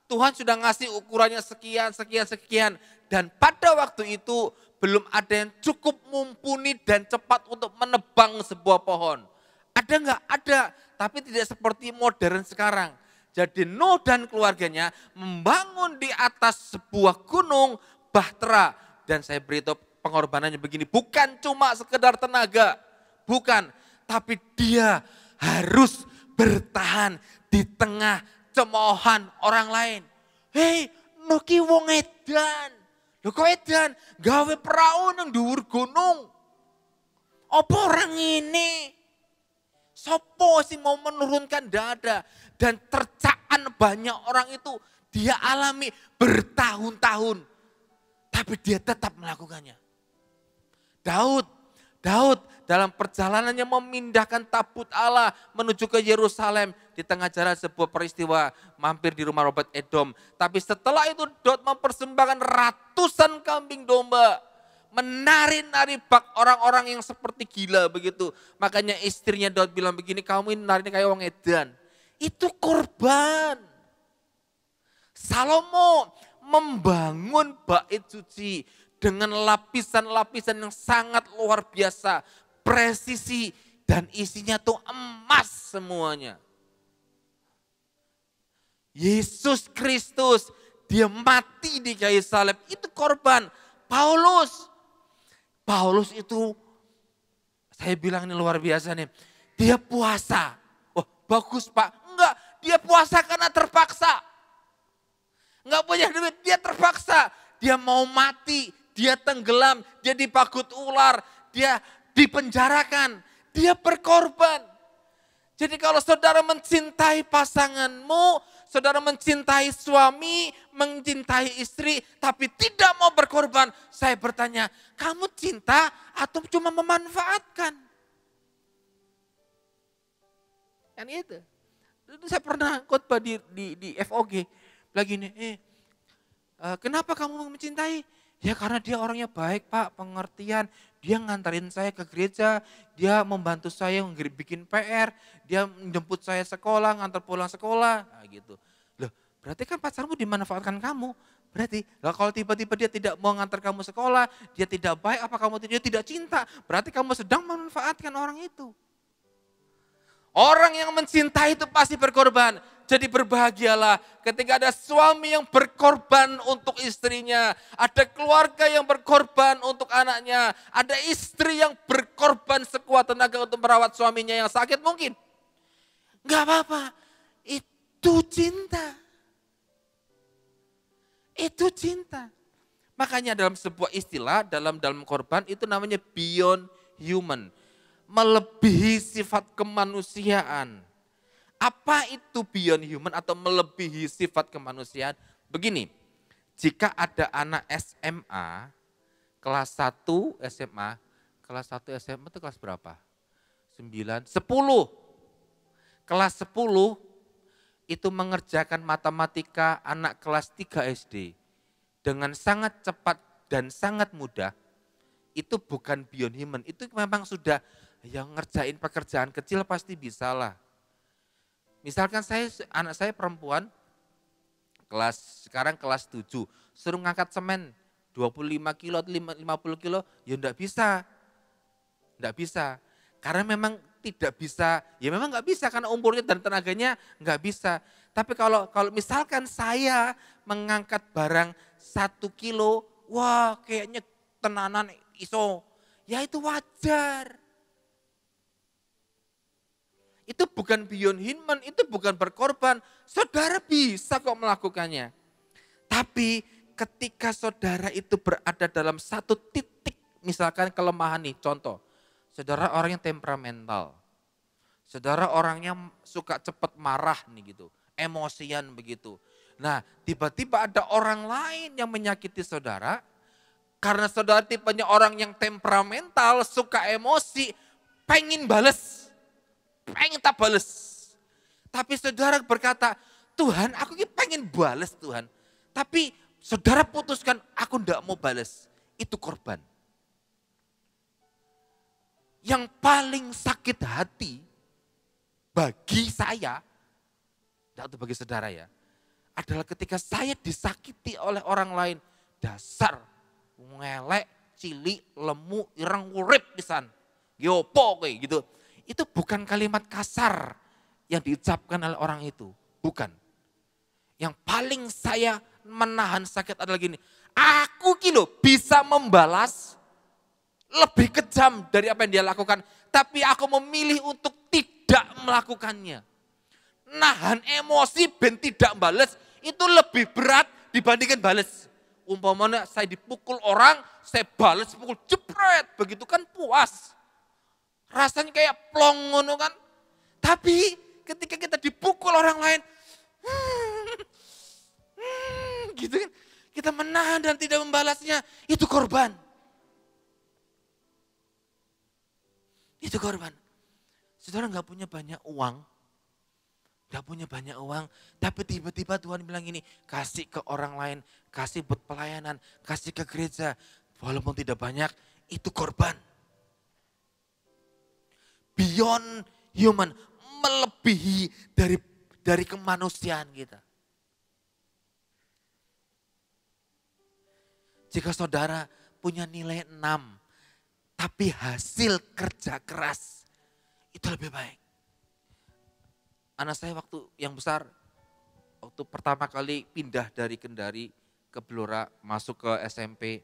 Tuhan sudah ngasih ukurannya sekian. Dan pada waktu itu belum ada yang cukup mumpuni dan cepat untuk menebang sebuah pohon. Ada enggak? Ada, tapi tidak seperti modern sekarang. Jadi Nuh dan keluarganya membangun di atas sebuah gunung bahtera. Dan saya beritahu pengorbanannya begini, bukan cuma sekedar tenaga, bukan. Tapi dia harus bertahan di tengah cemoohan orang lain. Hei, Nuh ki wong edan. Lho kok edan? Gawe perahu nang dhuwur gunung. Apa orang ini? Sopo sih mau menurunkan dada. Dan tercaan banyak orang itu dia alami bertahun-tahun. Tapi dia tetap melakukannya. Daud dalam perjalanannya memindahkan tabut Allah menuju ke Yerusalem. Di tengah jalan sebuah peristiwa mampir di rumah Obed Edom. Tapi setelah itu Daud mempersembahkan ratusan kambing domba. Menari-nari bak orang-orang yang seperti gila begitu. Makanya istrinya Daud bilang begini, kamu ini narinya kayak orang edan. Itu korban. Salomo membangun bait suci dengan lapisan-lapisan yang sangat luar biasa. Presisi dan isinya tuh emas semuanya. Yesus Kristus, dia mati di kayu salib, itu korban. Paulus itu, saya bilang ini luar biasa nih, dia puasa. Oh bagus Pak, enggak, dia puasa karena terpaksa. Enggak punya duit, dia terpaksa. Dia mau mati, dia tenggelam, dia dipagut ular, dia dipenjarakan, dia berkorban. Jadi kalau saudara mencintai pasanganmu, saudara mencintai suami, mencintai istri, tapi tidak mau berkorban. Saya bertanya, kamu cinta atau cuma memanfaatkan? Kan itu. Saya pernah khotbah di FOG. Lagi nih, kenapa kamu mencintai? Ya karena dia orangnya baik Pak, pengertian. Dia ngantarin saya ke gereja, dia membantu saya bikin PR, dia menjemput saya sekolah, ngantar pulang sekolah, nah, gitu. Loh, berarti kan pacarmu dimanfaatkan kamu. Berarti, lah kalau tiba-tiba dia tidak mau ngantar kamu sekolah, dia tidak baik, apa kamu dia tidak cinta? Berarti kamu sedang memanfaatkan orang itu. Orang yang mencintai itu pasti berkorban. Jadi berbahagialah ketika ada suami yang berkorban untuk istrinya. Ada keluarga yang berkorban untuk anaknya. Ada istri yang berkorban sekuat tenaga untuk merawat suaminya yang sakit mungkin. Enggak apa-apa, itu cinta. Itu cinta. Makanya dalam sebuah istilah, dalam korban itu namanya beyond human. Melebihi sifat kemanusiaan. Apa itu beyond human atau melebihi sifat kemanusiaan? Begini, jika ada anak SMA, kelas 1 SMA, kelas 1 SMA itu kelas berapa? 9, 10. Kelas 10 itu mengerjakan matematika anak kelas 3 SD. Dengan sangat cepat dan sangat mudah, itu bukan beyond human, itu memang sudah yang ngerjain pekerjaan kecil pasti bisa lah. Misalkan anak saya perempuan, sekarang kelas 7, suruh ngangkat semen 25 kilo, 50 kilo, ya enggak bisa. Enggak bisa. Karena memang tidak bisa, ya memang enggak bisa karena umurnya dan tenaganya enggak bisa. Tapi kalau misalkan saya mengangkat barang 1 kilo, wah kayaknya tenanan iso, ya itu wajar. Itu bukan beyond human, itu bukan berkorban. Saudara bisa kok melakukannya. Tapi ketika saudara itu berada dalam satu titik, misalkan kelemahan nih, contoh. Saudara orang yang temperamental. Saudara orangnya suka cepat marah nih gitu, emosian begitu. Nah tiba-tiba ada orang lain yang menyakiti saudara. Karena saudara tipenya orang yang temperamental, suka emosi, pengen bales. Pengen tak bales. Tapi saudara berkata, Tuhan aku pengen bales Tuhan. Tapi saudara putuskan, aku enggak mau bales. Itu korban. Yang paling sakit hati bagi saya, atau bagi saudara ya, adalah ketika saya disakiti oleh orang lain. Dasar, ngelek, cilik, lemu, ireng, urip pisan. Yopo kayak gitu. Itu bukan kalimat kasar yang diucapkan oleh orang itu. Bukan. Yang paling saya menahan sakit adalah gini. Aku bisa membalas lebih kejam dari apa yang dia lakukan. Tapi aku memilih untuk tidak melakukannya. Nahan emosi ben tidak balas itu lebih berat dibandingkan balas. Umpamanya saya dipukul orang, saya balas pukul jepret. Begitu kan puas. Rasanya kayak plong ngono kan. Tapi ketika kita dipukul orang lain, gitu kan. Kita menahan dan tidak membalasnya, itu korban. Itu korban. Saudara nggak punya banyak uang. Gak punya banyak uang, tapi tiba-tiba Tuhan bilang gini, kasih ke orang lain, kasih buat pelayanan, kasih ke gereja. Walaupun tidak banyak, itu korban. Beyond human, melebihi dari kemanusiaan kita. Jika saudara punya nilai 6, tapi hasil kerja keras, itu lebih baik. Anak saya waktu yang besar, waktu pertama kali pindah dari Kendari ke Blora, masuk ke SMP.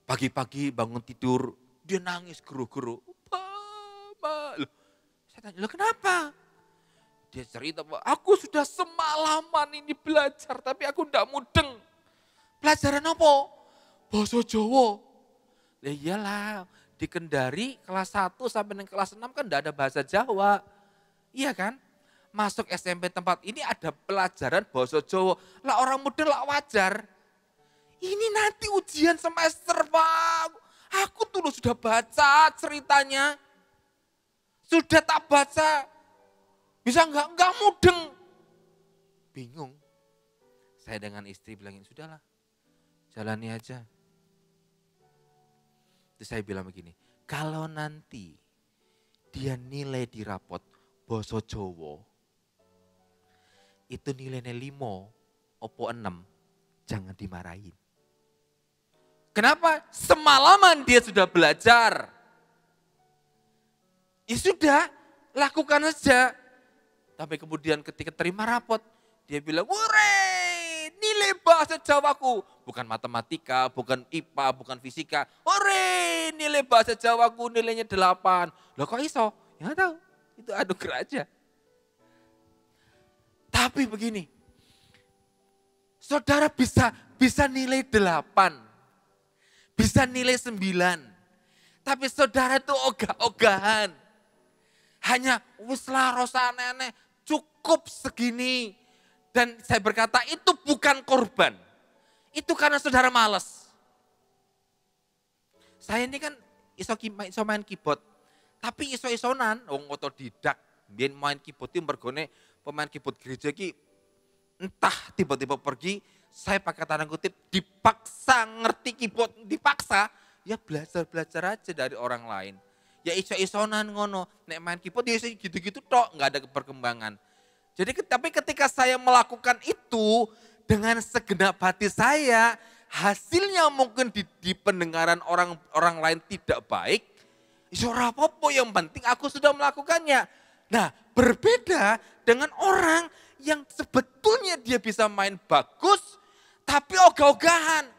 Pagi-pagi bangun tidur, dia nangis geru-geru. Mama, loh, saya tanya, lo kenapa? Dia cerita, aku sudah semalaman ini belajar, tapi aku enggak mudeng. Pelajaran apa? Bahasa Jawa. Ya iyalah, di Kendari kelas 1 sampai dengan kelas 6 kan enggak ada bahasa Jawa. Iya kan? Masuk SMP tempat ini ada pelajaran bahasa Jawa. Lah orang muda lah wajar. Ini nanti ujian semester Pak. Aku tuh sudah baca ceritanya. Sudah tak baca. Bisa enggak mudeng. Bingung. Saya dengan istri bilangin, sudahlah. Jalani aja. Terus saya bilang begini, kalau nanti dia nilai di rapot basa Jawa, itu nilainya 5, opo 6, jangan dimarahin. Kenapa? Semalaman dia sudah belajar. Ya sudah, lakukan saja. Tapi kemudian ketika terima rapot, dia bilang, "Hore, nilai bahasa Jawaku." Bukan matematika, bukan IPA, bukan fisika. "Hore, nilai bahasa Jawaku nilainya 8. Loh kok iso? Ya nggak tahu, itu anugerah aja. Tapi begini, saudara bisa nilai 8, bisa nilai 9. Tapi saudara itu ogah-ogahan. Hanya wislah rosa aneh-aneh, cukup segini. Dan saya berkata itu bukan korban. Itu karena saudara malas. Saya ini kan iso main keyboard. Tapi iso-isonan, otodidak. Biar main keyboard itu mergone pemain keyboard gereja ki entah tiba-tiba pergi, saya pakai tanda kutip dipaksa ngerti keyboard, dipaksa. Ya belajar-belajar aja dari orang lain. Ya iso-isonan ngono, nek main keyboard ya gitu-gitu tok, nggak ada perkembangan. Jadi tapi ketika saya melakukan itu dengan segenap hati saya, hasilnya mungkin di pendengaran orang lain tidak baik, ora apa-apa, yang penting aku sudah melakukannya. Nah, berbeda dengan orang yang sebetulnya dia bisa main bagus, tapi ogah-ogahan.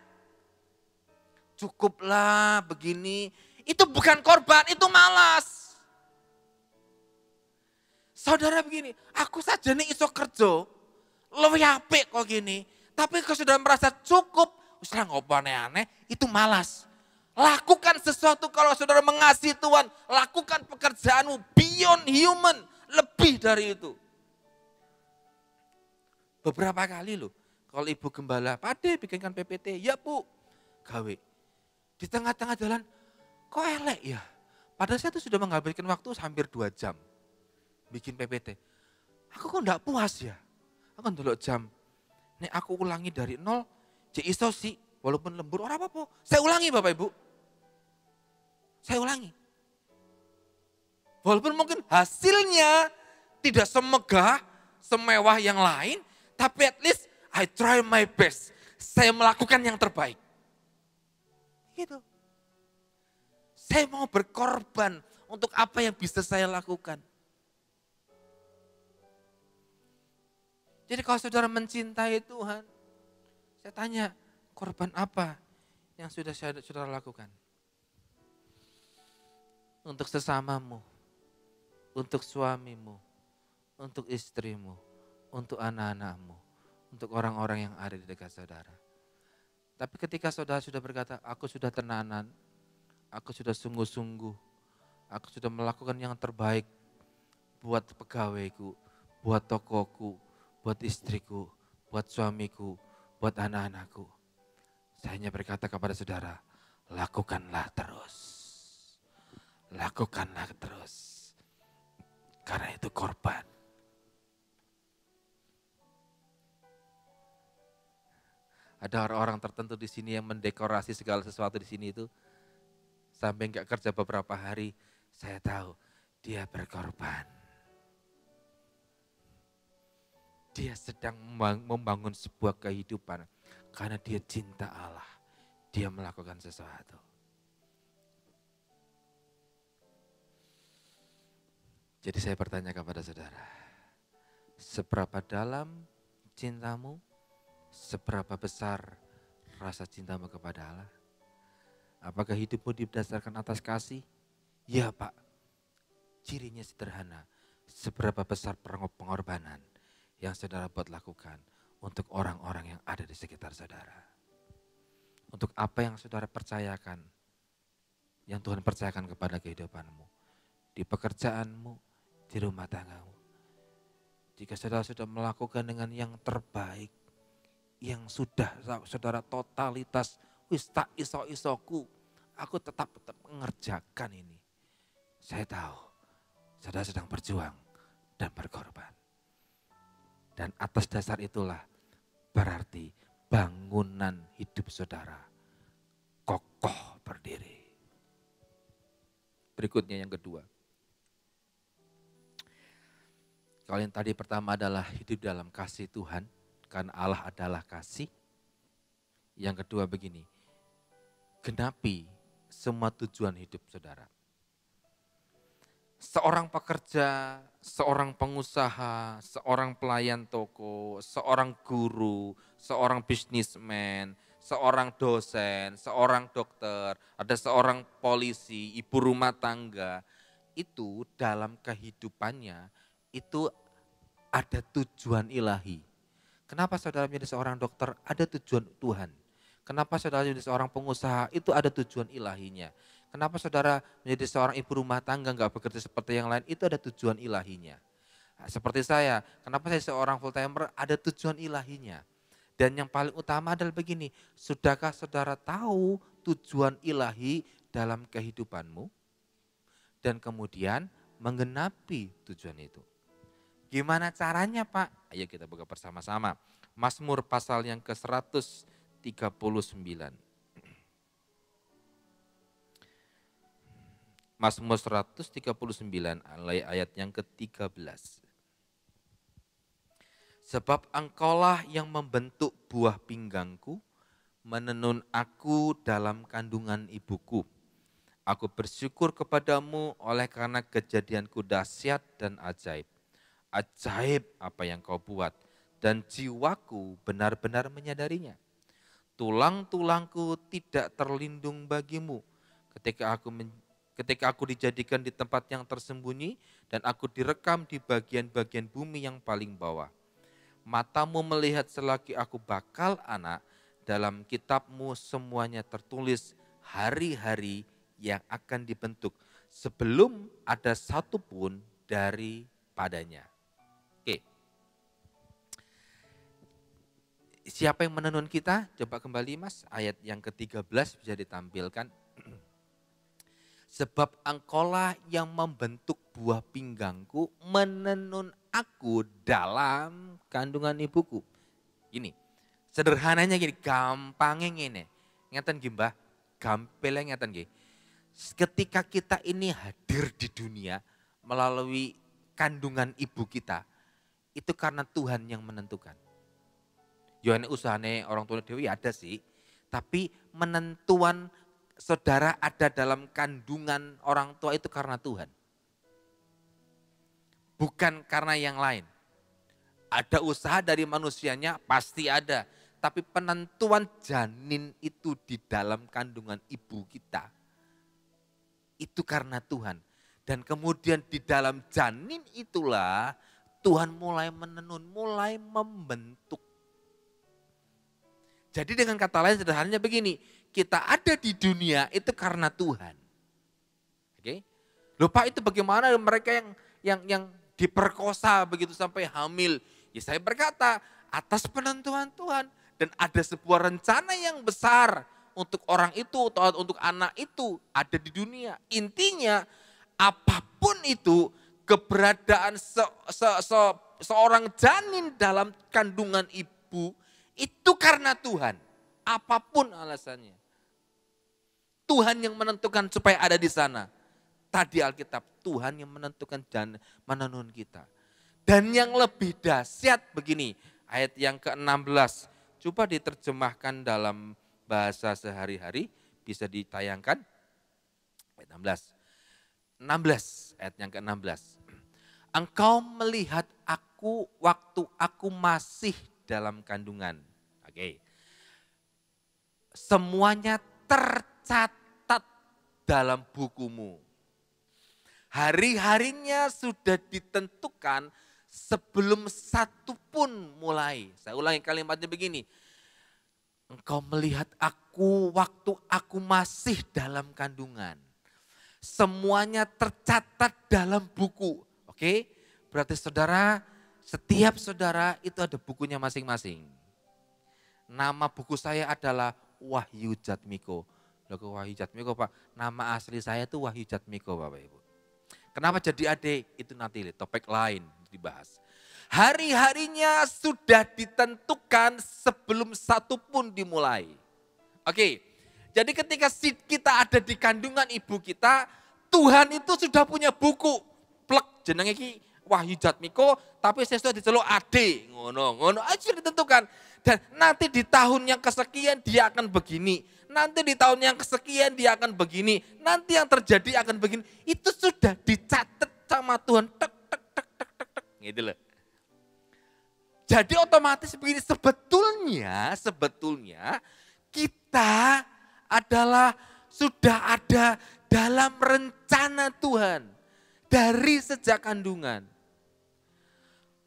Cukuplah begini, itu bukan korban, itu malas. Saudara begini, aku saja nih iso kerja, lebih apik kok gini. Tapi kalau sudah merasa cukup, usah ngopo aneh-aneh, itu malas. Lakukan sesuatu kalau saudara mengasihi Tuhan, lakukan pekerjaanmu beyond human, lebih dari itu. Beberapa kali loh, kalau ibu gembala, Pade bikinkan PPT, ya bu, gawe. Di tengah-tengah jalan, kok elek ya? Padahal saya tuh sudah menghabiskan waktu hampir 2 jam bikin PPT. Aku kok enggak puas ya? Aku ndelok jam. Nek aku ulangi dari 0, cek iso sih, walaupun lembur ora apa-apa. Saya ulangi Bapak Ibu. Saya ulangi. Walaupun mungkin hasilnya tidak semegah, semewah yang lain, tapi at least I try my best. Saya melakukan yang terbaik. Gitu. Saya mau berkorban untuk apa yang bisa saya lakukan. Jadi kalau saudara mencintai Tuhan, saya tanya, korban apa yang sudah saudara lakukan? Untuk sesamamu, untuk suamimu, untuk istrimu, untuk anak-anakmu, untuk orang-orang yang ada di dekat saudara. Tapi ketika saudara sudah berkata, aku sudah tenanan, aku sudah sungguh-sungguh, aku sudah melakukan yang terbaik buat pegawaiku, buat tokoku, buat istriku, buat suamiku, buat anak-anakku. Saya hanya berkata kepada saudara, lakukanlah terus. Lakukanlah terus. Karena itu korban. Ada orang-orang tertentu di sini yang mendekorasi segala sesuatu di sini itu sampai enggak kerja beberapa hari, saya tahu dia berkorban. Dia sedang membangun sebuah kehidupan karena dia cinta Allah. Dia melakukan sesuatu. Jadi saya bertanya kepada saudara, seberapa dalam cintamu? Seberapa besar rasa cintamu kepada Allah? Apakah hidupmu didasarkan atas kasih? Ya Pak, cirinya sederhana. Seberapa besar pengorbanan yang saudara buat lakukan untuk orang-orang yang ada di sekitar saudara. Untuk apa yang saudara percayakan, yang Tuhan percayakan kepada kehidupanmu. Di pekerjaanmu, di rumah tanggamu. Jika saudara sudah melakukan dengan yang terbaik, yang sudah saudara totalitas, wis tak iso-isoku, aku tetap mengerjakan ini. Saya tahu, saudara sedang berjuang dan berkorban. Dan atas dasar itulah berarti bangunan hidup saudara kokoh berdiri. Berikutnya yang kedua. Kalau yang tadi pertama adalah hidup dalam kasih Tuhan. Karena Allah adalah kasih. Yang kedua begini, genapi semua tujuan hidup saudara. Seorang pekerja, seorang pengusaha, seorang pelayan toko, seorang guru, seorang bisnismen, seorang dosen, seorang dokter, ada seorang polisi, ibu rumah tangga. Itu dalam kehidupannya itu ada tujuan ilahi. Kenapa saudara menjadi seorang dokter? Ada tujuan Tuhan. Kenapa saudara menjadi seorang pengusaha? Itu ada tujuan ilahinya. Kenapa saudara menjadi seorang ibu rumah tangga nggak bekerja seperti yang lain? Itu ada tujuan ilahinya. Seperti saya, kenapa saya seorang full timer? Ada tujuan ilahinya. Dan yang paling utama adalah begini, sudahkah saudara tahu tujuan ilahi dalam kehidupanmu? Dan kemudian menggenapi tujuan itu. Gimana caranya Pak? Ayo kita buka bersama-sama. Mazmur pasal yang ke-139. Mazmur 139 ayat yang ke-13. Sebab engkaulah yang membentuk buah pinggangku, menenun aku dalam kandungan ibuku. Aku bersyukur kepadamu oleh karena kejadianku dahsyat dan ajaib. Ajaib apa yang kau buat, dan jiwaku benar-benar menyadarinya. Tulang-tulangku tidak terlindung bagimu ketika aku dijadikan di tempat yang tersembunyi dan aku direkam di bagian-bagian bumi yang paling bawah. Matamu melihat selagi aku bakal anak, dalam kitabmu semuanya tertulis hari-hari yang akan dibentuk sebelum ada satu pun daripadanya. Oke. Siapa yang menenun kita? Coba kembali Mas, ayat yang ke-13 bisa ditampilkan. Sebab engkaulah yang membentuk buah pinggangku, menenun aku dalam kandungan ibuku. Gini, sederhananya gini, gampangnya gini. Ngeten nggih Mbah, gampelnya ngeten nggih. Ketika kita ini hadir di dunia melalui kandungan ibu kita, itu karena Tuhan yang menentukan. Yohane usahane orang tua dewi ada sih, tapi menentuan saudara ada dalam kandungan orang tua itu karena Tuhan. Bukan karena yang lain. Ada usaha dari manusianya pasti ada. Tapi penentuan janin itu di dalam kandungan ibu kita. Itu karena Tuhan. Dan kemudian di dalam janin itulah Tuhan mulai menenun, mulai membentuk. Jadi dengan kata lain sederhananya begini. Kita ada di dunia itu karena Tuhan. Oke? Lupa itu bagaimana mereka yang diperkosa begitu sampai hamil. Ya saya berkata atas penentuan Tuhan. Dan ada sebuah rencana yang besar untuk orang itu atau untuk anak itu ada di dunia. Intinya apapun itu keberadaan seorang janin dalam kandungan ibu itu karena Tuhan. Apapun alasannya. Tuhan yang menentukan supaya ada di sana. Tadi Alkitab, Tuhan yang menentukan dan menenun kita. Dan yang lebih dahsyat begini, ayat yang ke-16. Coba diterjemahkan dalam bahasa sehari-hari, bisa ditayangkan. Ayat 16, ayat yang ke-16. Engkau melihat aku waktu aku masih dalam kandungan. Oke. Semuanya tercatat dalam bukumu. Hari-harinya sudah ditentukan sebelum satu pun mulai. Saya ulangi kalimatnya begini. Engkau melihat aku waktu aku masih dalam kandungan. Semuanya tercatat dalam buku. Oke? Berarti saudara, setiap saudara itu ada bukunya masing-masing. Nama buku saya adalah Wahyu Jatmiko. Loh kok Wahyu Jatmiko Pak? Nama asli saya itu Wahyu Jatmiko Bapak Ibu. Kenapa jadi adik? Itu nanti topik lain dibahas. Hari-harinya sudah ditentukan sebelum satu pun dimulai. Oke, jadi ketika kita ada di kandungan ibu kita, Tuhan itu sudah punya buku. Plek, jenenge iki Wahyu Jatmiko, tapi saya sudah diceluk adik. Ngono aja ditentukan. Dan nanti di tahun yang kesekian dia akan begini. Nanti di tahun yang kesekian dia akan begini. Nanti yang terjadi akan begini. Itu sudah dicatat sama Tuhan. Tek, tek, tek, tek, tek, tek. Gitu loh. Jadi otomatis begini, sebetulnya kita adalah sudah ada dalam rencana Tuhan. Dari sejak kandungan.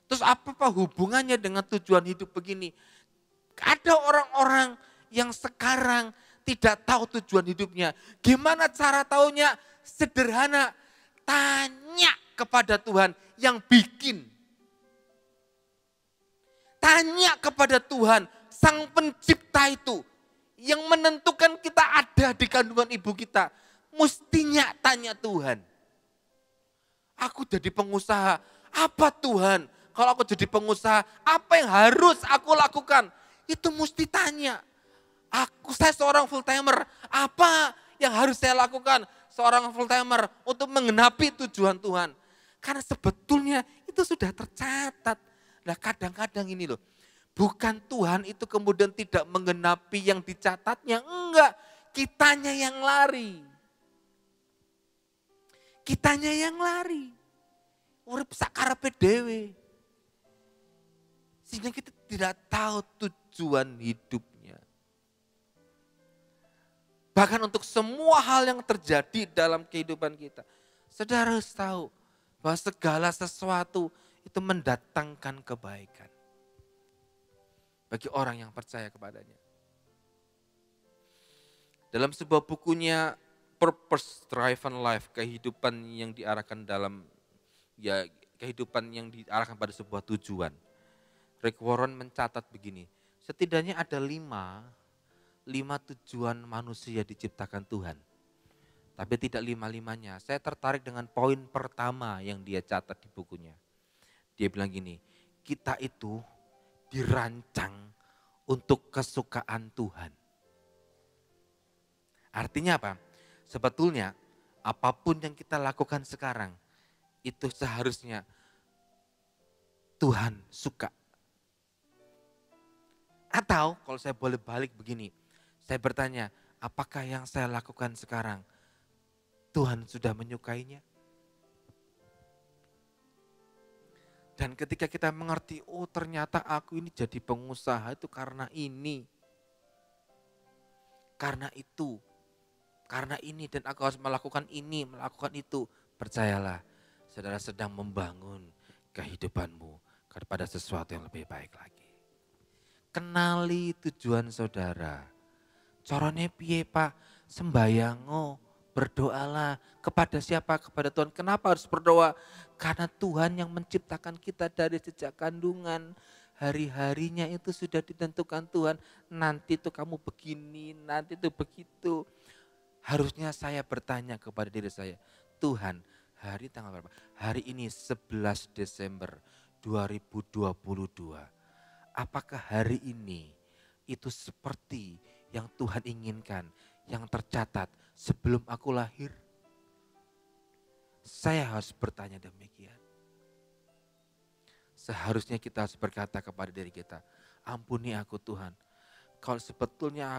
Terus apa hubungannya dengan tujuan hidup begini? Ada orang-orang yang sekarang tidak tahu tujuan hidupnya. Gimana cara taunya? Sederhana. Tanya kepada Tuhan yang bikin. Tanya kepada Tuhan, Sang Pencipta itu. Yang menentukan kita ada di kandungan ibu kita. Mestinya tanya Tuhan. Aku jadi pengusaha, apa Tuhan? Kalau aku jadi pengusaha, apa yang harus aku lakukan? Itu mesti tanya. Saya seorang full timer, apa yang harus saya lakukan? Seorang full timer untuk menggenapi tujuan Tuhan. Karena sebetulnya itu sudah tercatat. Nah kadang-kadang ini loh, bukan Tuhan itu kemudian tidak menggenapi yang dicatatnya, enggak. Kitanya yang lari. Kitanya yang lari. Urip sakarepe dhewe. Sehingga kita tidak tahu tujuan hidupnya. Bahkan untuk semua hal yang terjadi dalam kehidupan kita. Saudara harus tahu bahwa segala sesuatu itu mendatangkan kebaikan. Bagi orang yang percaya kepadanya. Dalam sebuah bukunya Purpose Driven Life, kehidupan yang diarahkan dalam kehidupan yang diarahkan pada sebuah tujuan. Rick Warren mencatat begini, setidaknya ada lima tujuan manusia diciptakan Tuhan. Tapi tidak lima-limanya. Saya tertarik dengan poin pertama yang dia catat di bukunya. Dia bilang gini, kita itu dirancang untuk kesukaan Tuhan. Artinya apa? Sebetulnya apapun yang kita lakukan sekarang, itu seharusnya Tuhan suka. Atau kalau saya boleh balik begini, saya bertanya, apakah yang saya lakukan sekarang Tuhan sudah menyukainya? Dan ketika kita mengerti, oh ternyata aku ini jadi pengusaha itu karena ini. Karena itu. Karena ini dan aku harus melakukan ini, melakukan itu. Percayalah, saudara sedang membangun kehidupanmu kepada sesuatu yang lebih baik lagi. Kenali tujuan saudara. Carane piye Pak? Sembayango, berdoalah. Kepada siapa? Kepada Tuhan. Kenapa harus berdoa? Karena Tuhan yang menciptakan kita dari sejak kandungan. Hari-harinya itu sudah ditentukan Tuhan. Nanti itu kamu begini, nanti itu begitu. Harusnya saya bertanya kepada diri saya, Tuhan, hari tanggal berapa? Hari ini 11 Desember 2022. Apakah hari ini itu seperti yang Tuhan inginkan, yang tercatat sebelum aku lahir? Saya harus bertanya demikian. Seharusnya kita harus berkata kepada diri kita, ampuni aku Tuhan. Kalau sebetulnya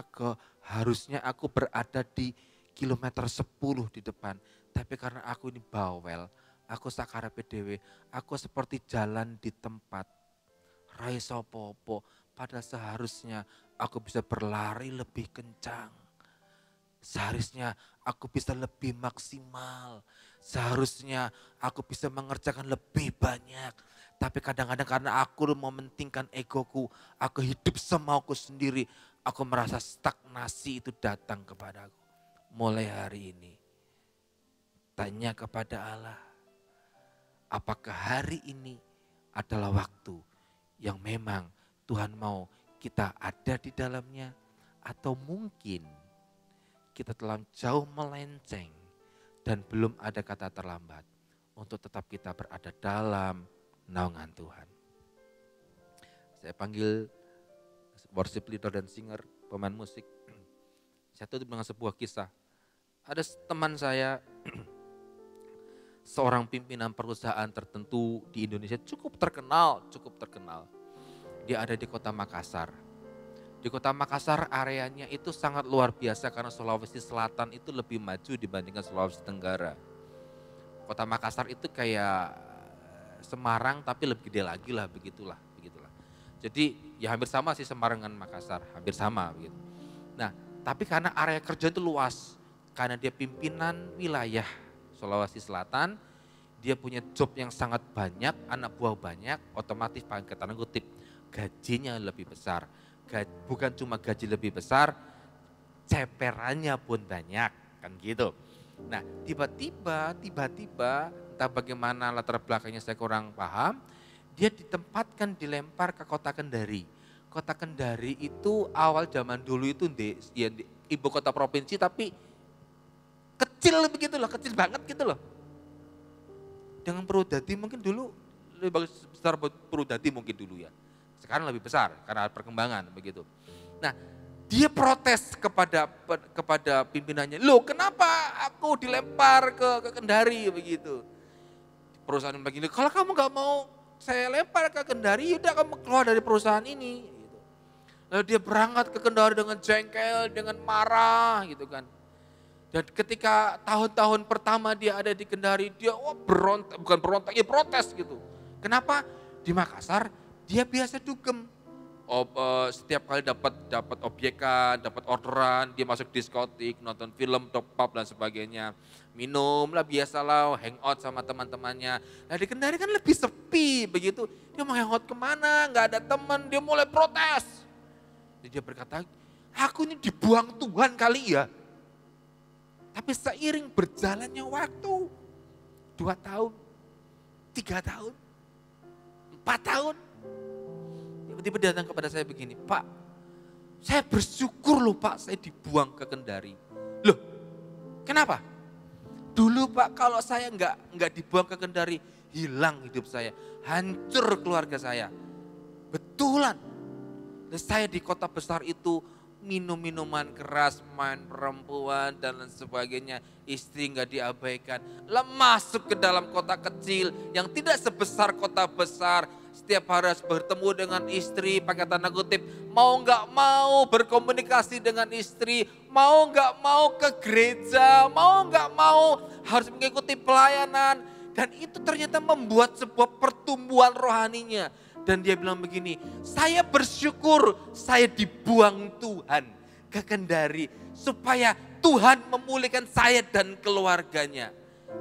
harusnya aku berada di kilometer 10 di depan. Tapi karena aku ini bawel, aku sakarepe dhewe, aku seperti jalan di tempat. Rai sopo-opo, padahal seharusnya aku bisa berlari lebih kencang. Seharusnya aku bisa lebih maksimal. Seharusnya aku bisa mengerjakan lebih banyak. Tapi kadang-kadang karena aku mementingkan egoku, aku hidup semauku sendiri. Aku merasa stagnasi itu datang kepadaku. Mulai hari ini, tanya kepada Allah, apakah hari ini adalah waktu yang memang Tuhan mau kita ada di dalamnya, atau mungkin kita telah jauh melenceng dan belum ada kata terlambat untuk tetap kita berada dalam naungan Tuhan. Saya panggil worship leader dan singer, pemain musik. Saya tutup dengan sebuah kisah. Ada teman saya, seorang pimpinan perusahaan tertentu di Indonesia cukup terkenal. Dia ada di kota Makassar. Di kota Makassar areanya itu sangat luar biasa karena Sulawesi Selatan itu lebih maju dibandingkan Sulawesi Tenggara. Kota Makassar itu kayak Semarang tapi lebih gede lagi lah, begitulah. Jadi ya hampir sama sih Semarang dengan Makassar, hampir sama begitu. Nah, tapi karena area kerja itu luas, karena dia pimpinan wilayah Sulawesi Selatan, dia punya job yang sangat banyak, anak buah banyak, otomatis pakai tanda kutip gajinya lebih besar. Bukan cuma gaji lebih besar, ceperannya pun banyak, kan gitu. Nah, tiba-tiba entah bagaimana latar belakangnya saya kurang paham, dia ditempatkan dilempar ke kota Kendari. Kota Kendari itu awal zaman dulu itu di ibu kota provinsi tapi kecil begitu loh, kecil banget gitu loh. Dengan Purwodadi mungkin dulu lebih besar Purwodadi mungkin dulu ya. Sekarang lebih besar karena perkembangan begitu. Nah, dia protes kepada pimpinannya. Loh, kenapa aku dilempar ke Kendari begitu? Perusahaan begini, kalau kamu nggak mau saya lempar ke Kendari, udah kamu keluar dari perusahaan ini. Gitu. Lalu dia berangkat ke Kendari dengan jengkel, dengan marah gitu kan. Dan ketika tahun-tahun pertama dia ada di Kendari, dia berontak, bukan berontak, ya protes gitu. Kenapa? Di Makassar dia biasa dugem. Setiap kali dapat objekan, dapat orderan, dia masuk diskotik, nonton film, top pub dan sebagainya. Minum lah biasalah, hangout sama teman-temannya. Nah di Kendari kan lebih sepi begitu. Dia mau hangout kemana, nggak ada teman, dia mulai protes. Jadi dia berkata, aku ini dibuang Tuhan kali ya. Tapi seiring berjalannya waktu, 2 tahun, 3 tahun, 4 tahun. Tiba-tiba dia datang kepada saya begini, Pak, saya bersyukur loh Pak, saya dibuang ke Kendari. Loh, kenapa? Dulu Pak, kalau saya nggak dibuang ke Kendari, hilang hidup saya, hancur keluarga saya. Betulan. Dan saya di kota besar itu minum minuman keras, main perempuan dan lain sebagainya. Istri nggak diabaikan. Masuk ke dalam kota kecil yang tidak sebesar kota besar. Setiap hari harus bertemu dengan istri, pakai tanda kutip, mau nggak mau berkomunikasi dengan istri, mau nggak mau ke gereja, mau nggak mau harus mengikuti pelayanan. Dan itu ternyata membuat sebuah pertumbuhan rohaninya. Dan dia bilang begini, saya bersyukur saya dibuang Tuhan ke Kendari supaya Tuhan memulihkan saya dan keluarganya.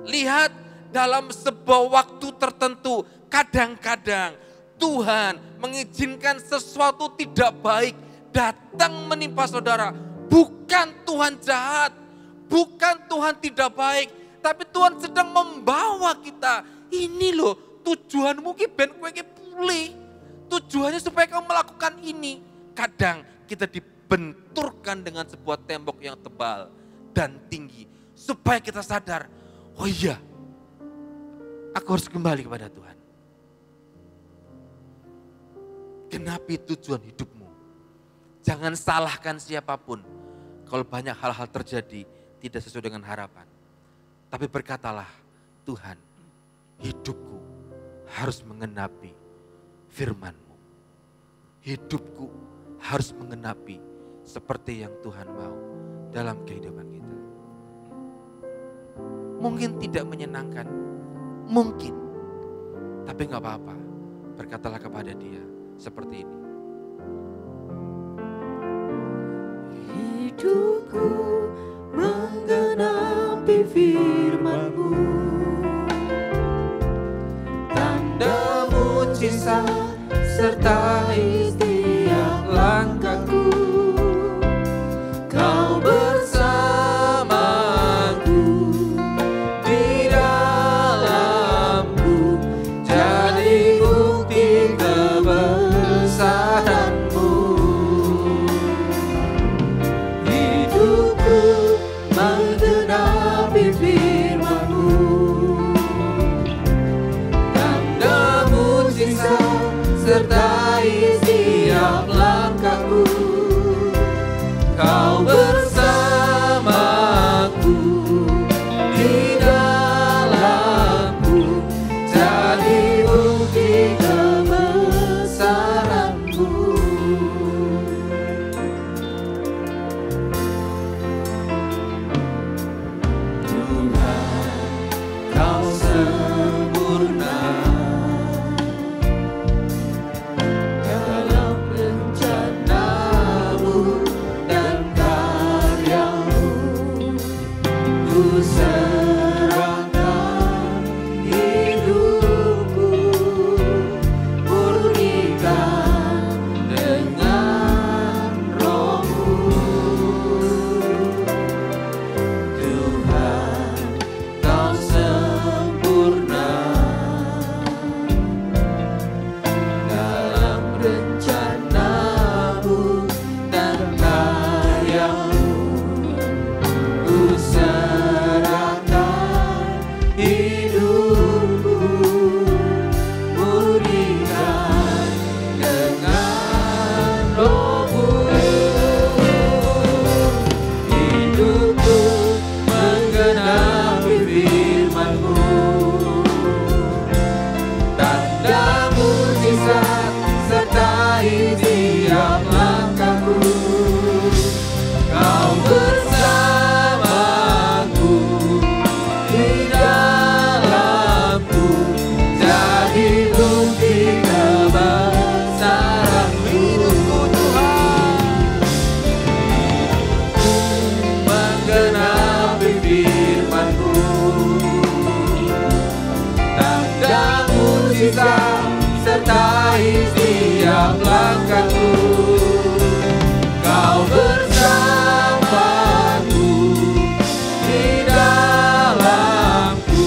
Lihat dalam sebuah waktu tertentu, kadang-kadang Tuhan mengizinkan sesuatu tidak baik datang menimpa saudara. Bukan Tuhan jahat, bukan Tuhan tidak baik, tapi Tuhan sedang membawa kita. Ini loh tujuanmu ki ben kowe ki pulih. Tujuannya supaya kamu melakukan ini. Kadang kita dibenturkan dengan sebuah tembok yang tebal dan tinggi. Supaya kita sadar, oh iya, aku harus kembali kepada Tuhan. Genapi tujuan hidupmu. Jangan salahkan siapapun. Kalau banyak hal-hal terjadi tidak sesuai dengan harapan. Tapi berkatalah, Tuhan, hidupku harus mengenapi firman-Mu. Hidupku harus mengenapi seperti yang Tuhan mau dalam kehidupan kita. Mungkin tidak menyenangkan, mungkin. Tapi gak apa-apa, berkatalah kepada Dia seperti ini. Hidupku menggenapi firman-Mu, tanda mujizat sertai setiap langkahku. Kau bersamaku di dalamku, jadi bukti kebesaran-Mu. Hidupku menggenapi firman-Mu, tanda mujizat sertai setiap firman-Mu. Tanda mujizat sertai setiap langkahku. Kau bersamaku di dalamku,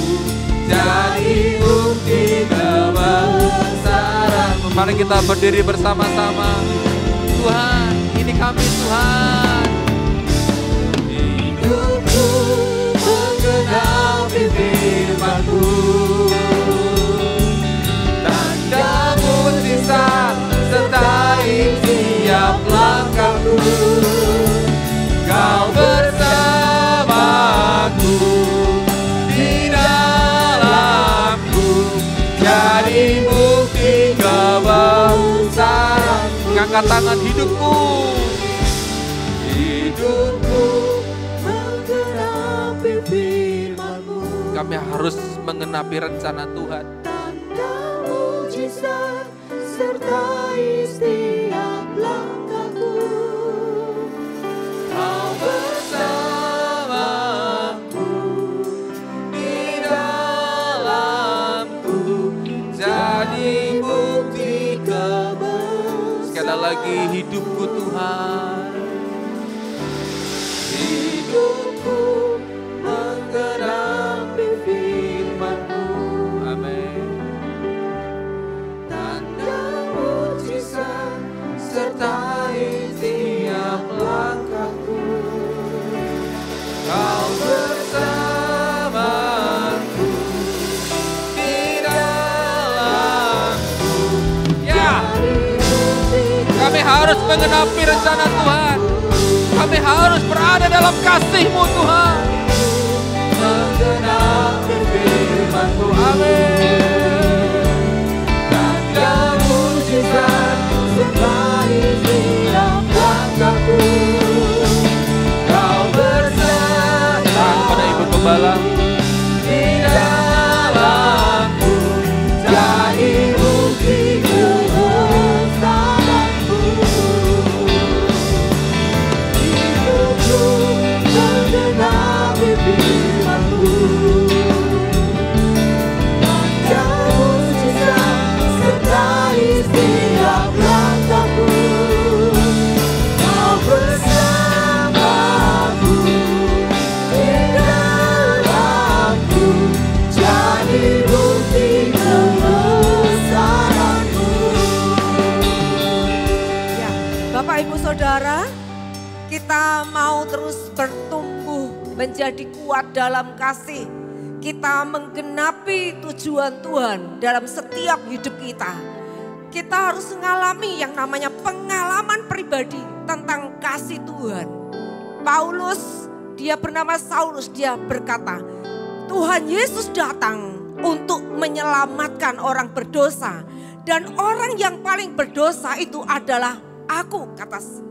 jadi bukti kebesaran. Mari kita berdiri bersama-sama. Tuhan, ini kami Tuhan. Hidupku menggenapi firman-Mu. Tanda mujizat sertai setiap langkahku. Kau bersamaku di dalamku, jadi bukti kebesaran. Angkat tangan. Hidupku, hidupku menggenapi firman-Mu. Kami harus mengenapi rencana Tuhan. Tanda mujizat sertai setiap langkahku. Kau bersamaku di dalamku, jadi bukti kebesaran. Sekali lagi, hidupku Tuhan. Hidupku menggenapi firman-Mu. Amin. Tanda mujizat sertai setiap langkahku. Kau bersamaku di dalamku. Ya, kami harus mengenapi rencana Tuhan. Kami harus berada dalam kasih-Mu Tuhan. Mengenapi firman-Mu. Amin. Tanda mujizat sertai setiap langkahku. Kau bersama pada Ibu Gembala di dalamku, jadi bukti kebesaran-Mu. Hidupku menggenapi firman-Mu. Tanda mujizat sertai setiap langkahku. Kau bersamaku di dalamku, jadi bukti kebesaran-Mu. Ya, Bapak Ibu Saudara, kita mau terus bertumbuh menjadi kuat dalam kasih. Kita menggenapi tujuan Tuhan dalam setiap hidup kita. Kita harus mengalami yang namanya pengalaman pribadi tentang kasih Tuhan. Paulus, dia bernama Saulus, dia berkata, Tuhan Yesus datang untuk menyelamatkan orang berdosa. Dan orang yang paling berdosa itu adalah aku,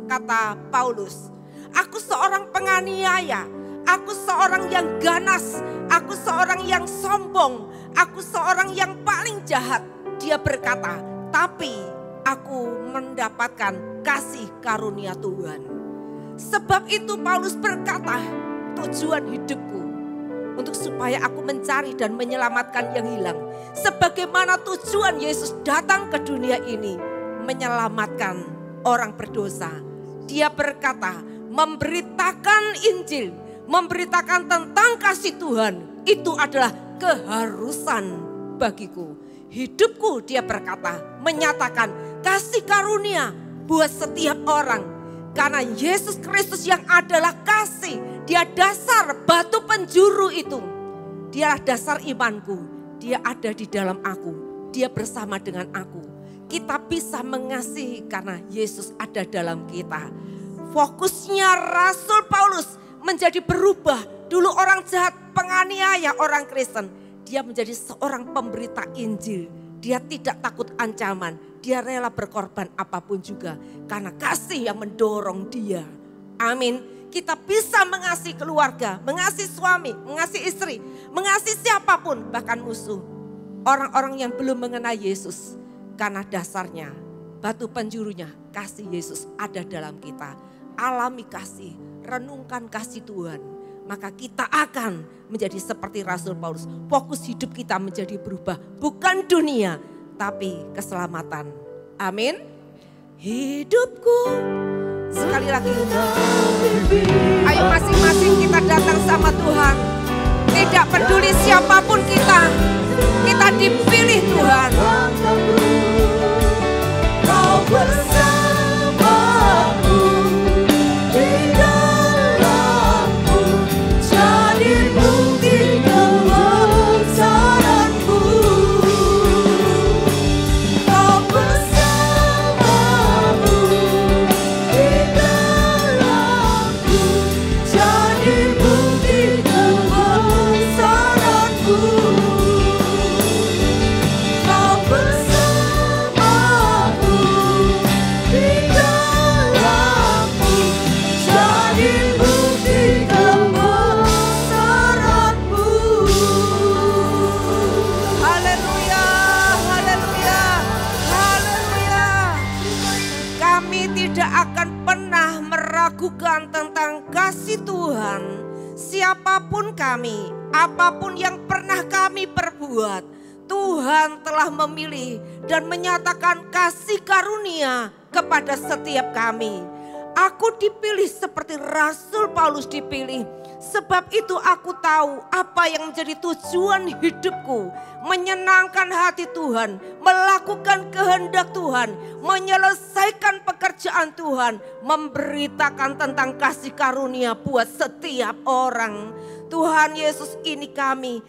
kata Paulus. Aku seorang penganiaya, aku seorang yang ganas, aku seorang yang sombong, aku seorang yang paling jahat. Dia berkata, tapi aku mendapatkan kasih karunia Tuhan. Sebab itu Paulus berkata, tujuan hidupku untuk supaya aku mencari dan menyelamatkan yang hilang. Sebagaimana tujuan Yesus datang ke dunia ini, menyelamatkan orang berdosa. Dia berkata, memberitakan Injil, memberitakan tentang kasih Tuhan, itu adalah keharusan bagiku. Hidupku, dia berkata, menyatakan kasih karunia buat setiap orang. Karena Yesus Kristus yang adalah kasih, dia dasar batu penjuru itu. Dialah dasar imanku, dia ada di dalam aku, dia bersama dengan aku. Kita bisa mengasihi karena Yesus ada dalam kita. Fokusnya Rasul Paulus menjadi berubah. Dulu orang jahat, penganiaya orang Kristen. Dia menjadi seorang pemberita Injil. Dia tidak takut ancaman. Dia rela berkorban apapun juga. Karena kasih yang mendorong dia. Amin. Kita bisa mengasihi keluarga, mengasihi suami, mengasihi istri, mengasihi siapapun, bahkan musuh. Orang-orang yang belum mengenal Yesus. Karena dasarnya, batu penjurunya, kasih Yesus ada dalam kita. Alami kasih, renungkan kasih Tuhan. maka kita akan menjadi seperti Rasul Paulus. Fokus hidup kita menjadi berubah, bukan dunia, tapi keselamatan. Amin. Hidupku, sekali lagi, ayo masing-masing kita datang sama Tuhan. Tidak peduli siapapun kita dipilih Tuhan. Kau bersamaku di dalamku, jadi bukti kebesaranku. Kau bersamaku di dalamku, jadi bukti kebesaranku. Kau bersamaku di dalamku, jadi bukti kebesaranmu. Haleluya, haleluya, haleluya. Kami tidak akan pernah meragukan tentang kasih Tuhan. Siapapun kami, apapun yang pernah kami perbuat, Tuhan telah memilih dan menyatakan kasih karunia kepada setiap kami. Aku dipilih seperti Rasul Paulus dipilih. Sebab itu aku tahu apa yang menjadi tujuan hidupku. Menyenangkan hati Tuhan, melakukan kehendak Tuhan, menyelesaikan pekerjaan Tuhan, memberitakan tentang kasih karunia buat setiap orang. Tuhan Yesus, ini kami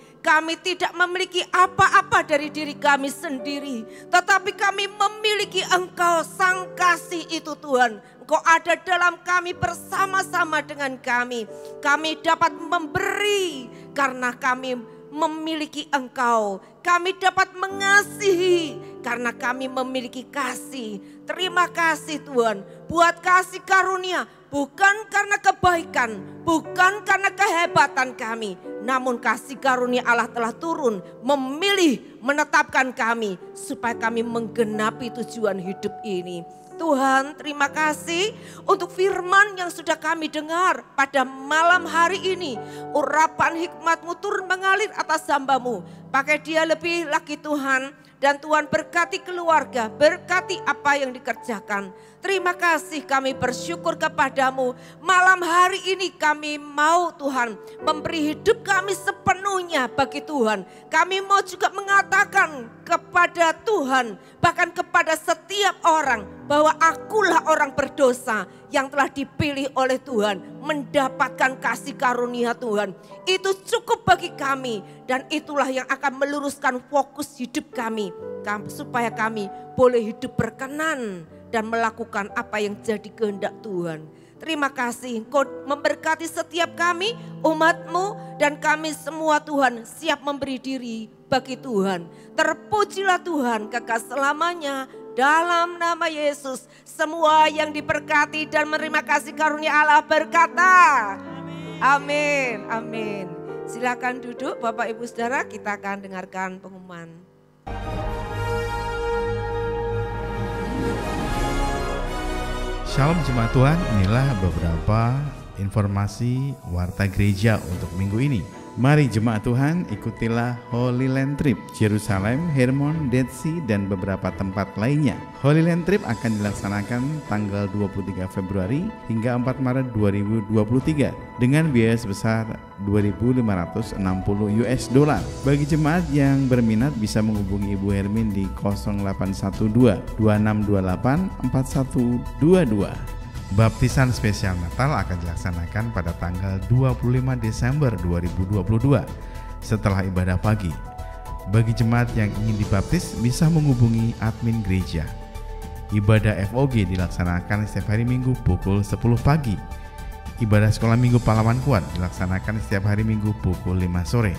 tidak memiliki apa-apa dari diri kami sendiri. Tetapi kami memiliki Engkau, Sang Kasih itu Tuhan. Engkau ada dalam kami, bersama-sama dengan kami. Kami dapat memberi karena kami memiliki Engkau. Kami dapat mengasihi karena kami memiliki kasih. Terima kasih Tuhan buat kasih karunia. Bukan karena kebaikan, bukan karena kehebatan kami. Namun kasih karunia Allah telah turun, memilih, menetapkan kami. Supaya kami menggenapi tujuan hidup ini. Tuhan, terima kasih untuk firman yang sudah kami dengar pada malam hari ini. Urapan hikmat-Mu turun mengalir atas hamba-Mu. Pakai dia lebih lagi Tuhan. Dan Tuhan berkati keluarga, berkati apa yang dikerjakan. Terima kasih, kami bersyukur kepadamu. Malam hari ini kami mau Tuhan memberi hidup kami sepenuhnya bagi Tuhan. Kami mau juga mengatakan kepada Tuhan, bahkan kepada setiap orang, bahwa akulah orang berdosa yang telah dipilih oleh Tuhan, mendapatkan kasih karunia Tuhan. Itu cukup bagi kami dan itulah yang akan meluruskan fokus hidup kami. Supaya kami boleh hidup berkenan dan melakukan apa yang jadi kehendak Tuhan. Terima kasih Engkau memberkati setiap kami, umat-Mu, dan kami semua Tuhan siap memberi diri bagi Tuhan. Terpujilah Tuhan kekal selamanya. Dalam nama Yesus, semua yang diberkati dan menerima kasih karunia Allah berkata, amin, amin. Silakan duduk Bapak Ibu Saudara, kita akan dengarkan pengumuman. Shalom jemaat Tuhan, inilah beberapa informasi warta gereja untuk minggu ini. Mari jemaat Tuhan, ikutilah Holy Land Trip, Jerusalem, Hermon, Dead Sea, dan beberapa tempat lainnya. Holy Land Trip akan dilaksanakan tanggal 23 Februari hingga 4 Maret 2023 dengan biaya sebesar $2.560. Bagi jemaat yang berminat bisa menghubungi Ibu Hermin di 0812 2628 4122. Baptisan spesial Natal akan dilaksanakan pada tanggal 25 Desember 2022 setelah ibadah pagi. Bagi jemaat yang ingin dibaptis bisa menghubungi admin gereja. Ibadah FOG dilaksanakan setiap hari Minggu pukul 10 pagi. Ibadah sekolah Minggu Pahlawan Kuat dilaksanakan setiap hari Minggu pukul 5 sore.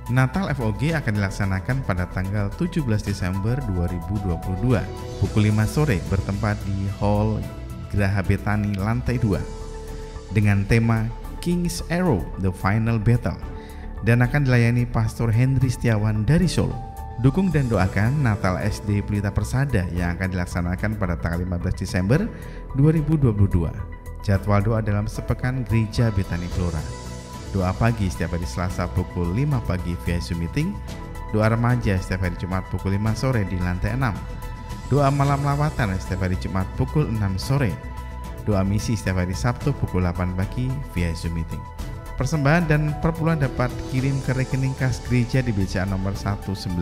Natal FOG akan dilaksanakan pada tanggal 17 Desember 2022 pukul 5 sore bertempat di Hall Geraha Betani lantai 2 dengan tema King's Arrow The Final Battle dan akan dilayani Pastor Henry Setiawan dari Solo. Dukung dan doakan Natal SD Pelita Persada yang akan dilaksanakan pada tanggal 15 Desember 2022. Jadwal doa dalam sepekan Gereja Betani Flora. Doa pagi setiap hari Selasa pukul 5 pagi via Zoom Meeting. Doa remaja setiap hari Jumat pukul 5 sore di lantai 6. Doa malam lawatan setiap hari Jumat pukul 6 sore. Doa misi setiap hari Sabtu pukul 8 pagi via Zoom Meeting. Persembahan dan perpuluhan dapat dikirim ke rekening kas gereja di BCA nomor 196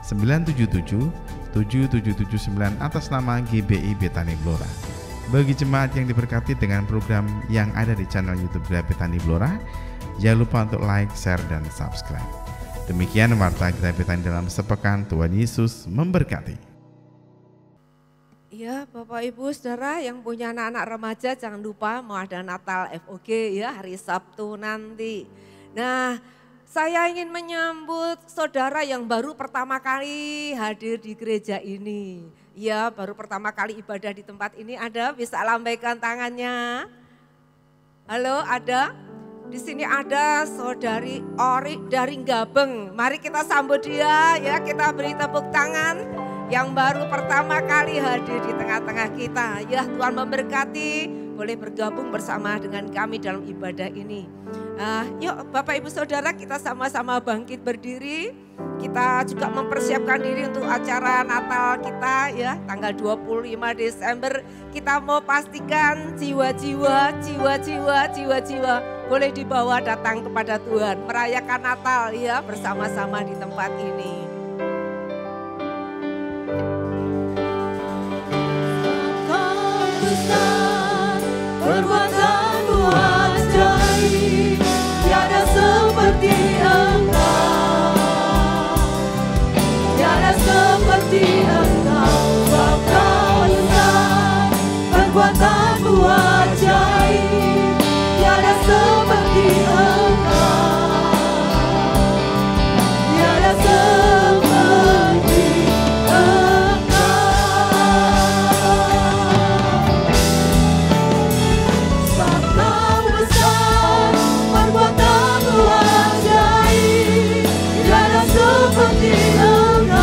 977 7779 atas nama GBI Betani Blora. Bagi jemaat yang diberkati dengan program yang ada di channel YouTube Gereja Betani Blora, jangan lupa untuk like, share, dan subscribe. Demikian Warta Gereja Betani dalam sepekan. Tuhan Yesus memberkati. Ya, Bapak Ibu Saudara yang punya anak-anak remaja, jangan lupa mau ada Natal FOG ya hari Sabtu nanti. Nah, saya ingin menyambut saudara yang baru pertama kali hadir di gereja ini. Ya, baru pertama kali ibadah di tempat ini. Ada bisa lambaikan tangannya. Halo, ada? Di sini ada saudari Ori dari Gabeng. Mari kita sambut dia ya, kita beri tepuk tangan. Yang baru pertama kali hadir di tengah-tengah kita. Ya, Tuhan memberkati, boleh bergabung bersama dengan kami dalam ibadah ini. Yuk Bapak Ibu Saudara, kita sama-sama bangkit berdiri. Kita juga mempersiapkan diri untuk acara Natal kita ya, tanggal 25 Desember. Kita mau pastikan jiwa-jiwa boleh dibawa datang kepada Tuhan. Merayakan Natal ya bersama-sama di tempat ini. Perbuatanmu ajaib, tiada seperti Engkau, tiada seperti Engkau, sebab Kau besar. Perbuatanmu ajaib, tiada seperti Engkau, tiada seperti Engkau. Sebab Kau besar, perbuatanmu ajaib, tiada seperti Engkau,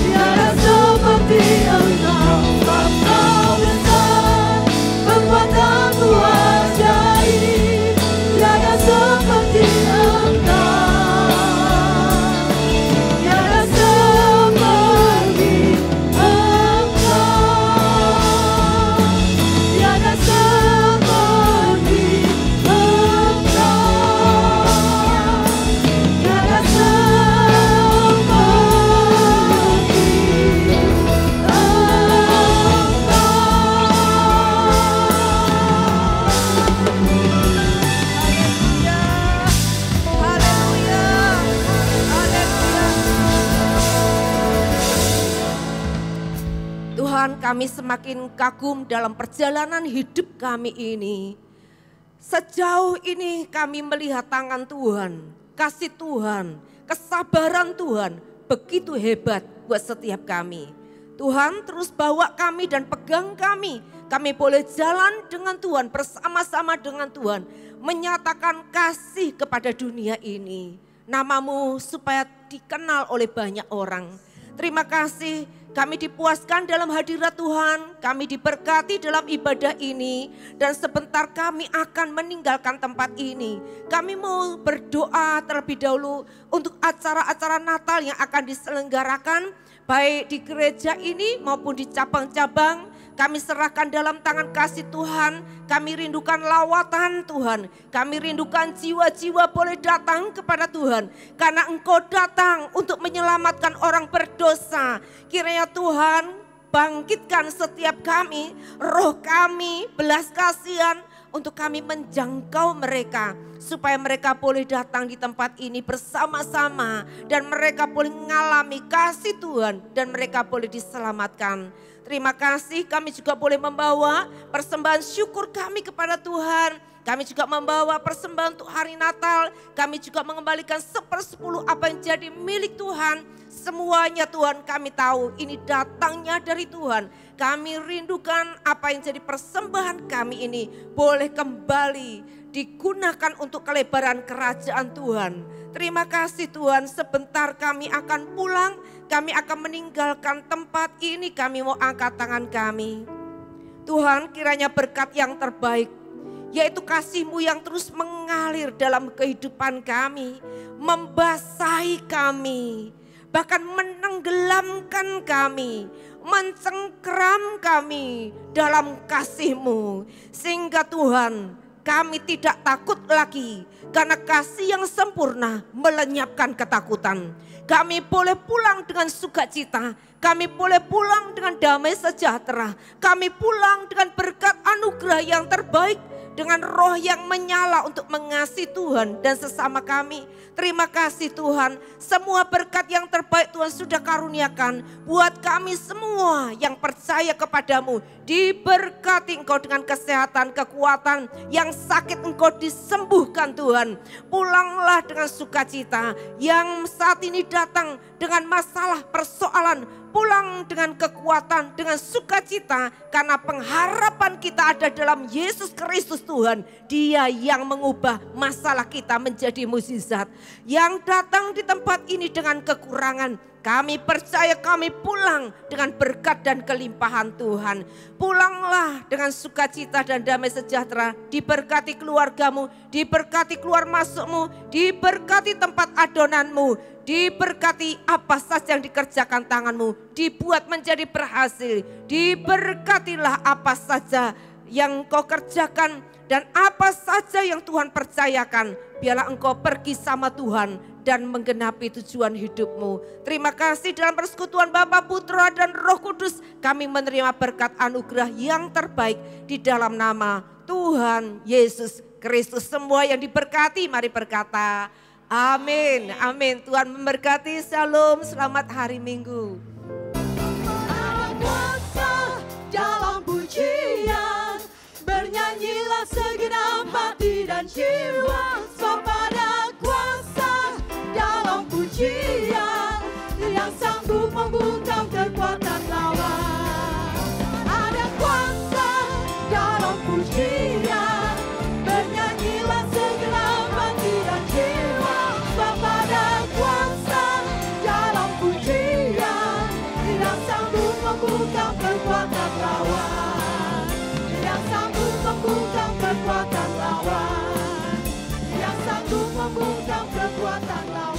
tiada seperti Engkau. Sebab Kau besar, perbuatanmu ajaib, tiada seperti Engkau, tiada seperti Engkau, tiada seperti Engkau, tiada Tuhan, kami semakin kagum dalam perjalanan hidup kami ini. Sejauh ini kami melihat tangan Tuhan, kasih Tuhan, kesabaran Tuhan begitu hebat buat setiap kami. Tuhan terus bawa kami dan pegang kami. Kami boleh jalan dengan Tuhan, bersama-sama dengan Tuhan. Menyatakan kasih kepada dunia ini. Namamu supaya dikenal oleh banyak orang. Terima kasih, kami dipuaskan dalam hadirat Tuhan, kami diberkati dalam ibadah ini, dan sebentar kami akan meninggalkan tempat ini. Kami mau berdoa terlebih dahulu untuk acara-acara Natal yang akan diselenggarakan, baik di gereja ini maupun di cabang-cabang. Kami serahkan dalam tangan kasih Tuhan, kami rindukan lawatan Tuhan, kami rindukan jiwa-jiwa boleh datang kepada Tuhan. Karena Engkau datang untuk menyelamatkan orang berdosa. Kiranya Tuhan bangkitkan setiap kami, roh kami, belas kasihan untuk kami menjangkau mereka. Supaya mereka boleh datang di tempat ini bersama-sama dan mereka boleh mengalami kasih Tuhan dan mereka boleh diselamatkan. Terima kasih, kami juga boleh membawa persembahan syukur kami kepada Tuhan. Kami juga membawa persembahan untuk hari Natal. Kami juga mengembalikan 1/10 apa yang jadi milik Tuhan. Semuanya Tuhan kami tahu ini datangnya dari Tuhan. Kami rindukan apa yang jadi persembahan kami ini boleh kembali digunakan untuk kelebaran kerajaan Tuhan. Terima kasih Tuhan, sebentar kami akan pulang, kami akan meninggalkan tempat ini, kami mau angkat tangan kami. Tuhan kiranya berkat yang terbaik, yaitu kasih-Mu yang terus mengalir dalam kehidupan kami, membasahi kami, bahkan menenggelamkan kami, mencengkeram kami dalam kasih-Mu. Sehingga Tuhan, kami tidak takut lagi karena kasih yang sempurna melenyapkan ketakutan. Kami boleh pulang dengan sukacita, kami boleh pulang dengan damai sejahtera, kami pulang dengan berkat anugerah yang terbaik, dengan roh yang menyala untuk mengasihi Tuhan dan sesama kami. Terima kasih Tuhan, semua berkat yang terbaik Tuhan sudah karuniakan buat kami semua yang percaya kepadamu. Diberkati Engkau dengan kesehatan, kekuatan, yang sakit Engkau disembuhkan Tuhan. Pulanglah dengan sukacita, yang saat ini datang dengan masalah persoalan, pulang dengan kekuatan, dengan sukacita, karena pengharapan kita ada dalam Yesus Kristus Tuhan. Dia yang mengubah masalah kita menjadi mukjizat. Yang datang di tempat ini dengan kekurangan, kami percaya kami pulang dengan berkat dan kelimpahan Tuhan. Pulanglah dengan sukacita dan damai sejahtera. Diberkati keluargamu, diberkati keluar masukmu, diberkati tempat adonanmu, diberkati apa saja yang dikerjakan tanganmu, dibuat menjadi berhasil. Diberkatilah apa saja yang kau kerjakan dan apa saja yang Tuhan percayakan. Biarlah engkau pergi sama Tuhan dan menggenapi tujuan hidupmu. Terima kasih dalam persekutuan Bapa, Putra dan Roh Kudus. Kami menerima berkat anugerah yang terbaik di dalam nama Tuhan Yesus Kristus. Semua yang diberkati mari berkata amin, amin. Tuhan memberkati, shalom, selamat hari Minggu. Ada kuasa dalam pujian, bernyanyilah segenap hati dan jiwa. Sebab ada kuasa dalam pujian, yang sanggup membungkam kekuatan lawan. Ada kuasa dalam pujian, bernyanyilah segenap hati dan jiwa. Sebab ada kuasa dalam pujian, yang sanggup membungkam kekuatan lawan. Yang sanggup membungkam kekuatan lawan. Yang sanggup membungkam kekuatan lawan.